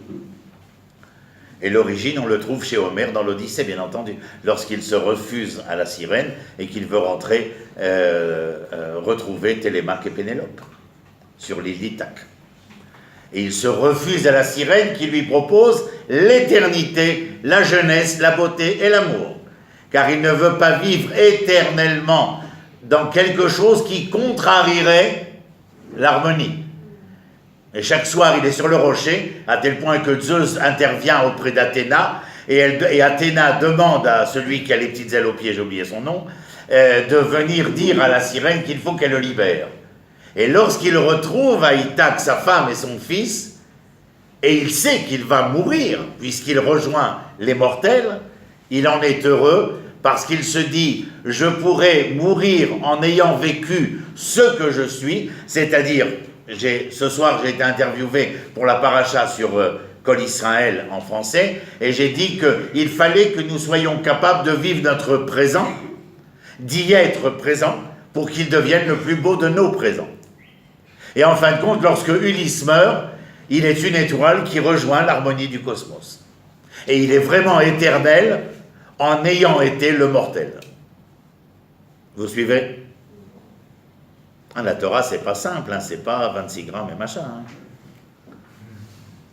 Et l'origine, on le trouve chez Homère dans l'Odyssée, bien entendu, lorsqu'il se refuse à la sirène et qu'il veut rentrer retrouver Télémaque et Pénélope sur l'île d'Ithaque. Et il se refuse à la sirène qui lui propose l'éternité, la jeunesse, la beauté et l'amour. Car il ne veut pas vivre éternellement dans quelque chose qui contrarierait l'harmonie. Et chaque soir, il est sur le rocher, à tel point que Zeus intervient auprès d'Athéna, et Athéna demande à celui qui a les petites ailes aux pieds, j'ai oublié son nom, de venir dire à la sirène qu'il faut qu'elle le libère. Et lorsqu'il retrouve à Ithaque sa femme et son fils, et il sait qu'il va mourir, puisqu'il rejoint les mortels, il en est heureux, parce qu'il se dit « Je pourrais mourir en ayant vécu ce que je suis », c'est-à-dire... Ce soir, j'ai été interviewé pour la paracha sur Kol Israël en français, et j'ai dit qu'il fallait que nous soyons capables de vivre notre présent, d'y être présent, pour qu'il devienne le plus beau de nos présents. Et en fin de compte, lorsque Ulysse meurt, il est une étoile qui rejoint l'harmonie du cosmos. Et il est vraiment éternel en ayant été le mortel. Vous suivez ? La Torah, c'est pas simple, c'est pas 26 grammes et machin.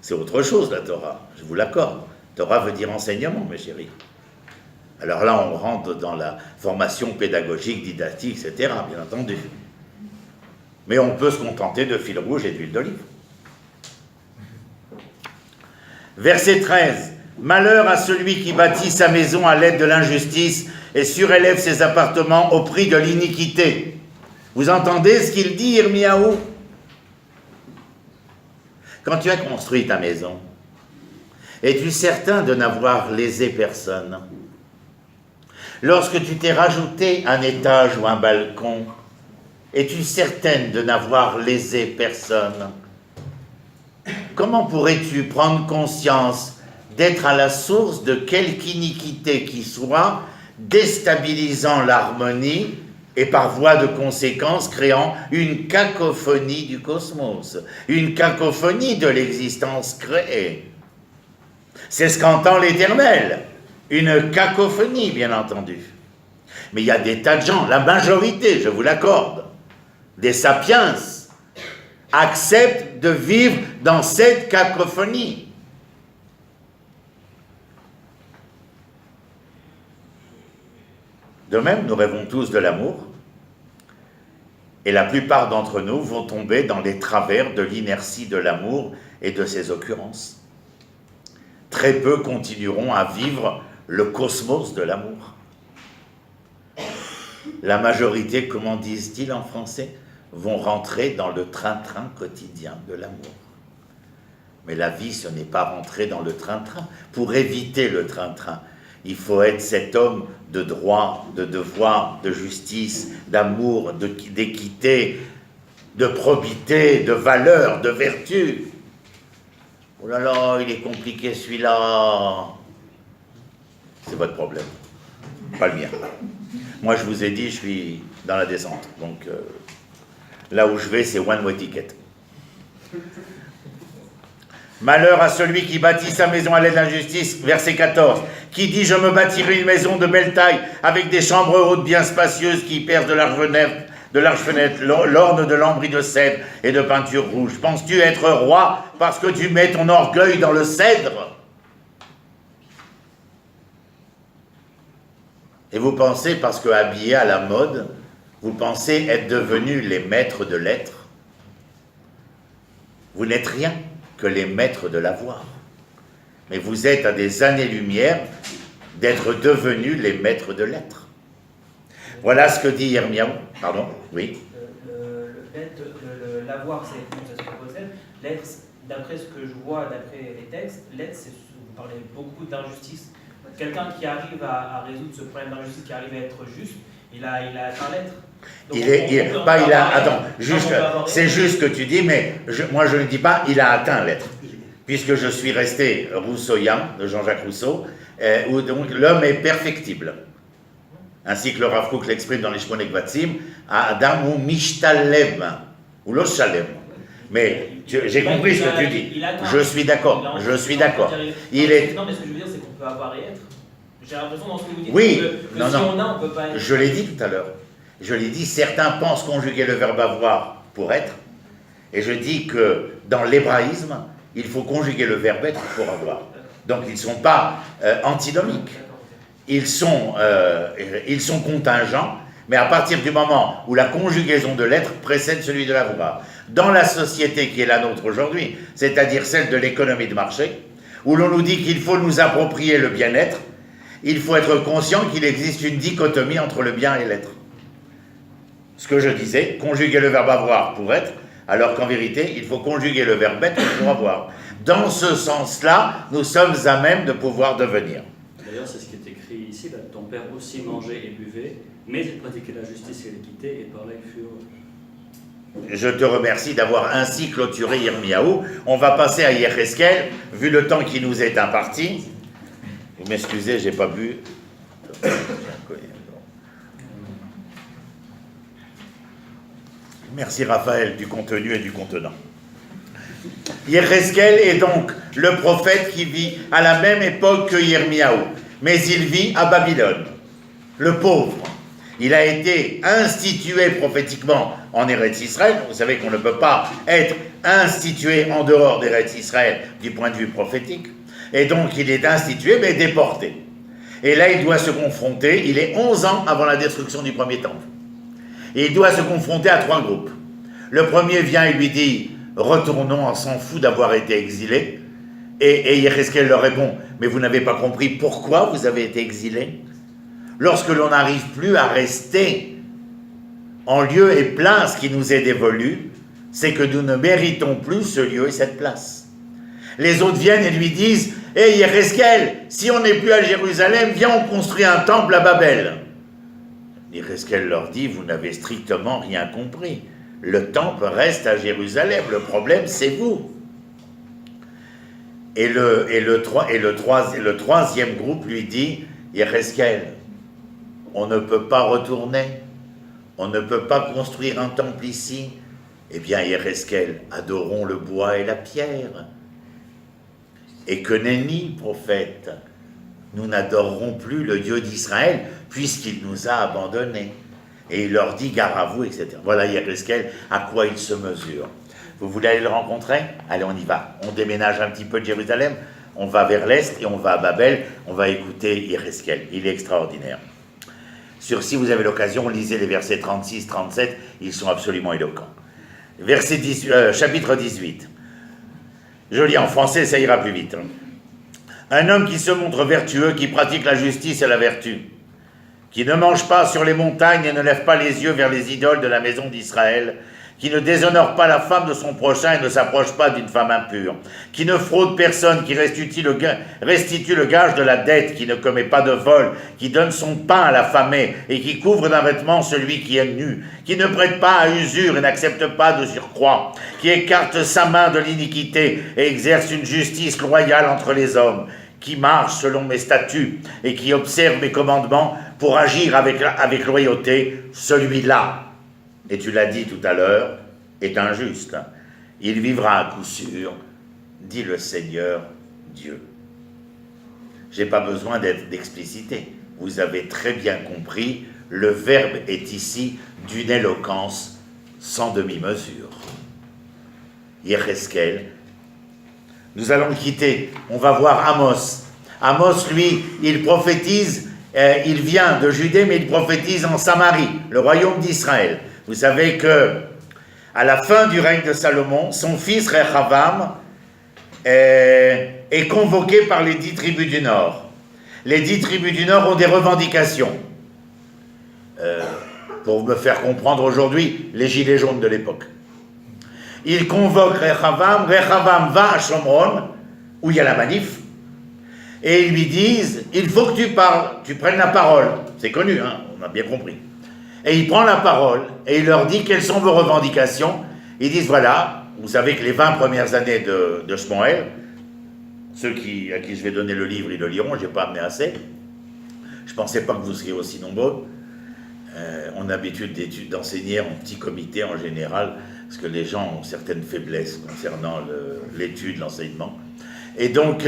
C'est autre chose, la Torah, je vous l'accorde. Torah veut dire enseignement, mes chéris. Alors là, on rentre dans la formation pédagogique, didactique, etc., bien entendu. Mais on peut se contenter de fil rouge et d'huile d'olive. Verset 13. « Malheur à celui qui bâtit sa maison à l'aide de l'injustice et surélève ses appartements au prix de l'iniquité. » Vous entendez ce qu'il dit, Irmiyahu? Quand tu as construit ta maison, es-tu certain de n'avoir lésé personne? Lorsque tu t'es rajouté un étage ou un balcon, es-tu certaine de n'avoir lésé personne? Comment pourrais-tu prendre conscience d'être à la source de quelque iniquité qui soit, déstabilisant l'harmonie et par voie de conséquence créant une cacophonie du cosmos, une cacophonie de l'existence créée? C'est ce qu'entend l'Éternel, une cacophonie, bien entendu. Mais il y a des tas de gens, la majorité, je vous l'accorde, des sapiens, acceptent de vivre dans cette cacophonie. De même, nous rêvons tous de l'amour, et la plupart d'entre nous vont tomber dans les travers de l'inertie de l'amour et de ses occurrences. Très peu continueront à vivre le cosmos de l'amour. La majorité, comment disent-ils en français, vont rentrer dans le train-train quotidien de l'amour. Mais la vie, ce n'est pas rentrer dans le train-train. Pour éviter le train-train, il faut être cet homme de droit, de devoir, de justice, d'amour, d'équité, de probité, de valeur, de vertu. Oh là là, il est compliqué celui-là. C'est votre problème, pas le mien. Moi, je vous ai dit, je suis dans la descente. Donc, là où je vais, c'est one-way ticket. Malheur à celui qui bâtit sa maison à l'aide de l'injustice, verset 14, qui dit « Je me bâtirai une maison de belle taille, avec des chambres hautes bien spacieuses qui percent de larges fenêtres, l'orne de lambris de cèdre et de peinture rouge. Penses-tu être roi parce que tu mets ton orgueil dans le cèdre ?» Et vous pensez, parce que habillé à la mode, vous pensez être devenus les maîtres de l'être. Vous n'êtes rien que les maîtres de l'avoir. Mais vous êtes à des années-lumière d'être devenus les maîtres de l'être. Voilà ce que dit Yirmiyahu. Pardon? Oui. L'avoir, c'est ce qu'on possède. L'être, d'après ce que je vois, d'après les textes, l'être, vous parlez beaucoup d'injustice. Quelqu'un qui arrive à résoudre ce problème d'injustice, qui arrive à être juste, il a atteint l'être. Attends, c'est juste que tu dis, mais moi je ne dis pas il a atteint l'être, puisque je suis resté rousseauien, de Jean-Jacques Rousseau, où donc l'homme est perfectible. Ainsi que le Rav Kook l'exprime dans les Shmonek Vatsim, Adam ou Mishtalem, ou lo Shalem. Mais j'ai compris ce que tu dis. Je suis d'accord. Non, mais ce que je veux dire, c'est qu'on peut avoir et être. J'ai l'impression dans ce que vous dites oui, que si on a, on ne peut pas être. Je l'ai dit tout à l'heure. Je l'ai dit, certains pensent conjuguer le verbe avoir pour être. Et je dis que dans l'hébraïsme, il faut conjuguer le verbe être pour avoir. Donc ils ne sont pas antinomiques. Ils sont contingents, mais à partir du moment où la conjugaison de l'être précède celui de l'avoir. Dans la société qui est la nôtre aujourd'hui, c'est-à-dire celle de l'économie de marché, où l'on nous dit qu'il faut nous approprier le bien-être, il faut être conscient qu'il existe une dichotomie entre le bien et l'être. Ce que je disais, conjuguer le verbe avoir pour être, alors qu'en vérité, il faut conjuguer le verbe être pour avoir. Dans ce sens-là, nous sommes à même de pouvoir devenir. D'ailleurs, c'est ce qui est écrit ici, là, ton père aussi mangeait et buvait, mais il pratiquait la justice et l'équité, et par là il fut heureux. Je te remercie d'avoir ainsi clôturé Yirmiyahu. On va passer à Yecheskel, vu le temps qui nous est imparti. Vous m'excusez, j'ai pas bu. Merci Raphaël du contenu et du contenant. Yecheskel est donc le prophète qui vit à la même époque que Yirmiyahu, mais il vit à Babylone, le pauvre. Il a été institué prophétiquement en Eretz Israël. Vous savez qu'on ne peut pas être institué en dehors d'Eretz Israël du point de vue prophétique. Et donc il est institué mais déporté. Et là il doit se confronter, il est 11 ans avant la destruction du premier temple. Et il doit se confronter à 3 groupes. Le premier vient et lui dit « Retournons, on s'en fout d'avoir été exilés ». Et Yecheskel leur répond « Mais vous n'avez pas compris pourquoi vous avez été exilés ? Lorsque l'on n'arrive plus à rester en lieu et place qui nous est dévolu, c'est que nous ne méritons plus ce lieu et cette place. » Les autres viennent et lui disent Hé Yéreskel, si on n'est plus à Jérusalem, viens on construit un temple à Babel. Yéreskel leur dit, vous n'avez strictement rien compris. Le temple reste à Jérusalem, le problème c'est vous. Et le troisième groupe lui dit, Yéreskel, on ne peut pas retourner, on ne peut pas construire un temple ici. Eh bien, Yéreskel, adorons le bois et la pierre. Et que nenni, prophète, nous n'adorerons plus le Dieu d'Israël, puisqu'il nous a abandonnés. Et il leur dit, gare à vous, etc. Voilà Yéreskel, à quoi il se mesure. Vous voulez aller le rencontrer? Allez, on y va. On déménage un petit peu de Jérusalem, on va vers l'est et on va à Babel, on va écouter Yéreskel. Il est extraordinaire. Si vous avez l'occasion, lisez les versets 36-37, ils sont absolument éloquents. Chapitre 18. Je lis en français, ça ira plus vite. Un homme qui se montre vertueux, qui pratique la justice et la vertu, qui ne mange pas sur les montagnes et ne lève pas les yeux vers les idoles de la maison d'Israël, qui ne déshonore pas la femme de son prochain et ne s'approche pas d'une femme impure, qui ne fraude personne, qui restitue le gage de la dette, qui ne commet pas de vol, qui donne son pain à l'affamé et qui couvre d'un vêtement celui qui est nu, qui ne prête pas à usure et n'accepte pas de surcroît, qui écarte sa main de l'iniquité et exerce une justice loyale entre les hommes, qui marche selon mes statuts et qui observe mes commandements pour agir avec loyauté, celui-là, et tu l'as dit tout à l'heure, est injuste. Il vivra à coup sûr, dit le Seigneur Dieu. Je n'ai pas besoin d'expliciter. Vous avez très bien compris, le verbe est ici d'une éloquence sans demi-mesure. Yéreskel. Nous allons le quitter, on va voir Amos. Amos, lui, il prophétise, il vient de Judée, mais il prophétise en Samarie, le royaume d'Israël. Vous savez que, à la fin du règne de Salomon, son fils Rehavam est convoqué par les 10 tribus du Nord. Les 10 tribus du Nord ont des revendications. Pour me faire comprendre aujourd'hui, les gilets jaunes de l'époque. Il convoque Rehavam va à Shomron, où il y a la manif, et ils lui disent, il faut que tu parles, tu prennes la parole. C'est connu, hein, on a bien compris. Et il prend la parole, et il leur dit, quelles sont vos revendications? Ils disent, voilà, vous savez que les 20 premières années de Shmuel, ceux à qui je vais donner le livre, ils le liront, je n'ai pas amené assez. Je ne pensais pas que vous seriez aussi nombreux. On a l'habitude d'enseigner en petit comité en général, parce que les gens ont certaines faiblesses concernant l'étude, l'enseignement. Et donc,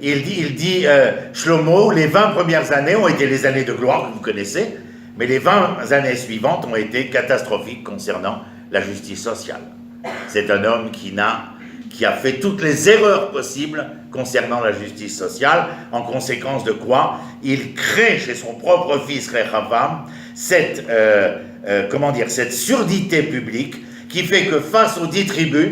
il dit Shlomo, les 20 premières années ont été les années de gloire que vous connaissez, mais les 20 années suivantes ont été catastrophiques concernant la justice sociale. C'est un homme qui a fait toutes les erreurs possibles concernant la justice sociale, en conséquence de quoi il crée chez son propre fils Rehavam cette surdité publique qui fait que face aux 10 tribus,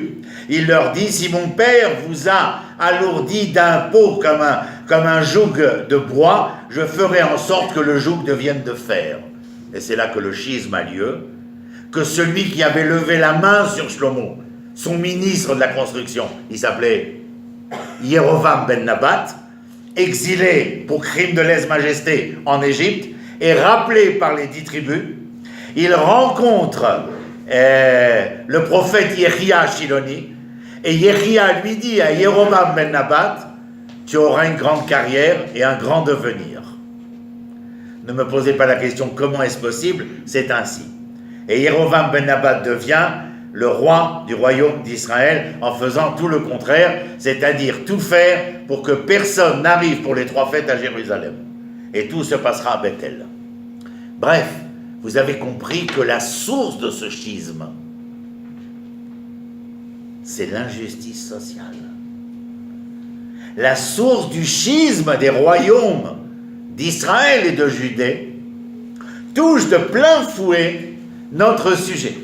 il leur dit, si mon père vous a alourdi d'impôts comme un joug de bois, je ferai en sorte que le joug devienne de fer. Et c'est là que le schisme a lieu, que celui qui avait levé la main sur Shlomo, son ministre de la construction, il s'appelait Yerovam ben Nabat, exilé pour crime de lèse-majesté en Égypte, et rappelé par les 10 tribus, il rencontre le prophète Yehia Shiloni, et Yehia lui dit à Yerovam ben Nabat, tu auras une grande carrière et un grand devenir. Ne me posez pas la question comment est-ce possible, c'est ainsi. Et Yerovam ben Nabat devient le roi du royaume d'Israël en faisant tout le contraire, c'est-à-dire tout faire pour que personne n'arrive pour les 3 fêtes à Jérusalem. Et tout se passera à Bethel. Bref, vous avez compris que la source de ce schisme, c'est l'injustice sociale. La source du schisme des royaumes d'Israël et de Judée touche de plein fouet notre sujet.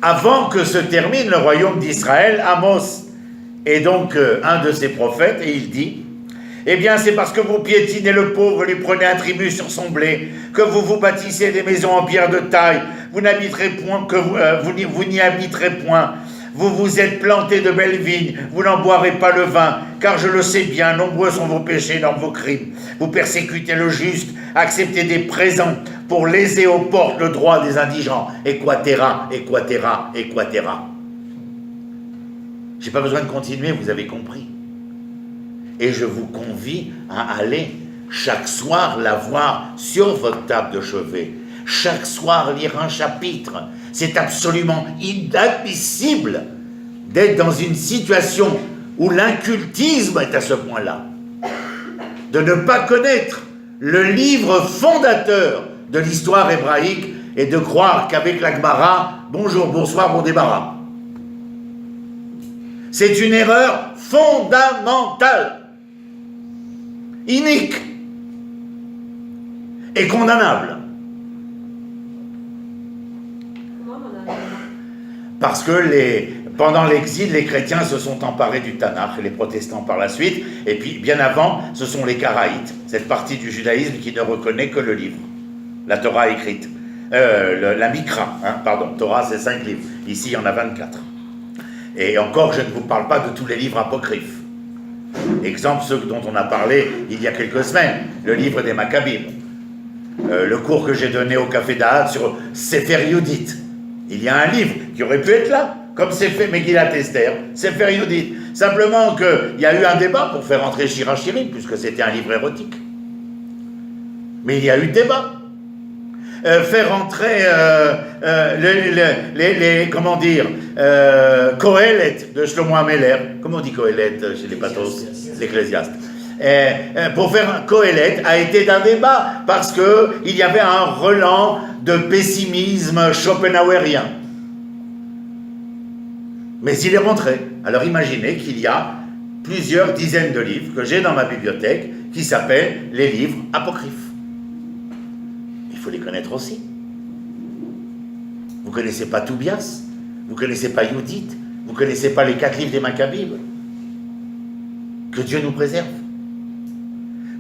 Avant que se termine le royaume d'Israël, Amos est donc un de ses prophètes, et il dit, eh bien c'est parce que vous piétinez le pauvre, lui prenez un tribut sur son blé, que vous bâtissez des maisons en pierre de taille, vous n'y habiterez point, Vous vous êtes planté de belles vignes, vous n'en boirez pas le vin, car je le sais bien, nombreux sont vos péchés dans vos crimes. Vous persécutez le juste, acceptez des présents pour léser aux portes le droit des indigents. Equatera, equatera, equatera. J'ai pas besoin de continuer, vous avez compris. Et je vous convie à aller chaque soir la voir sur votre table de chevet. Chaque soir lire un chapitre. C'est absolument inadmissible d'être dans une situation où l'incultisme est à ce point-là. De ne pas connaître le livre fondateur de l'histoire hébraïque et de croire qu'avec la Gemara, bonjour, bonsoir, bon débarras. C'est une erreur fondamentale, inique et condamnable. Parce que pendant l'exil, les chrétiens se sont emparés du Tanakh, et les protestants par la suite, et puis bien avant, ce sont les Karaïtes, cette partie du judaïsme qui ne reconnaît que le livre, la Torah écrite, la Mikra, Torah c'est 5 livres, ici il y en a 24. Et encore, je ne vous parle pas de tous les livres apocryphes. Exemple, ceux dont on a parlé il y a quelques semaines, le livre des Maccabim, le cours que j'ai donné au Café d'Ahad sur Sefer Yudit. Il y a un livre qui aurait pu être là, comme Sefer Megillat Esther, Sefer Yudit. Simplement qu'il y a eu un débat pour faire entrer Shirachirim, puisque c'était un livre érotique. Mais il y a eu débat. Faire entrer Kohelet de Shlomo Ameler. Comment on dit Kohelet chez les pathos, l'Ecclésiaste? Pour faire un Kohelet a été un débat parce qu'il y avait un relent de pessimisme schopenhauerien. Mais il est rentré. Alors imaginez qu'il y a plusieurs dizaines de livres que j'ai dans ma bibliothèque qui s'appellent les livres apocryphes. Il faut les connaître aussi. Vous ne connaissez pas Toubias, vous ne connaissez pas Yudit, vous ne connaissez pas les 4 livres des Maccabim. Que Dieu nous préserve.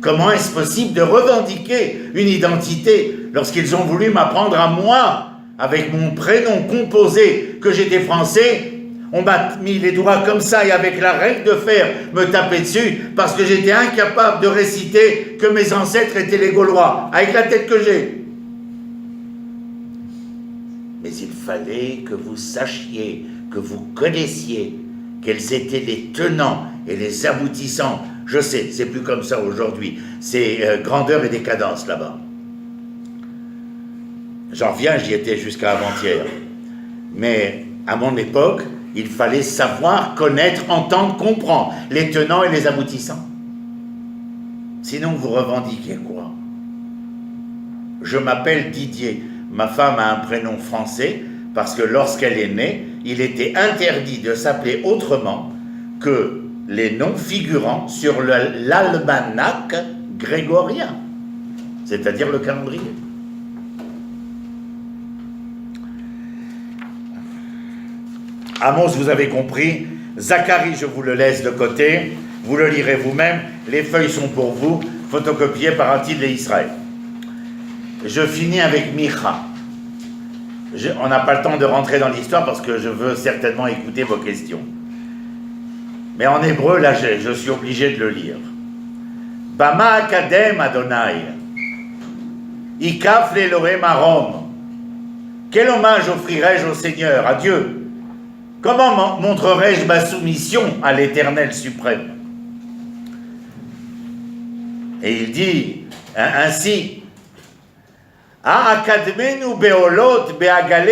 Comment est-ce possible de revendiquer une identité lorsqu'ils ont voulu m'apprendre à moi, avec mon prénom composé, que j'étais français? On m'a mis les doigts comme ça et avec la règle de fer me taper dessus parce que j'étais incapable de réciter que mes ancêtres étaient les Gaulois, avec la tête que j'ai. Mais il fallait que vous sachiez, que vous connaissiez quels étaient les tenants et les aboutissants. Je sais, c'est plus comme ça aujourd'hui. C'est grandeur et décadence là-bas. J'en reviens, j'y étais jusqu'à avant-hier. Mais à mon époque, il fallait savoir, connaître, entendre, comprendre les tenants et les aboutissants. Sinon, vous revendiquez quoi? Je m'appelle Didier. Ma femme a un prénom français parce que lorsqu'elle est née, il était interdit de s'appeler autrement que les noms figurant sur l'almanach grégorien, c'est-à-dire le calendrier. Amos, vous avez compris. Zacharie, je vous le laisse de côté. Vous le lirez vous-même. Les feuilles sont pour vous, photocopiées par Atil et Israël. Je finis avec Micha. On n'a pas le temps de rentrer dans l'histoire parce que je veux certainement écouter vos questions. Mais en hébreu, là, je suis obligé de le lire. Bama Akadem Adonai. Ikaf l'Elohim Arom. Quel hommage offrirai-je au Seigneur, à Dieu? Comment montrerai-je ma soumission à l'Éternel suprême? Et il dit ainsi: A akadmenu beolot beagale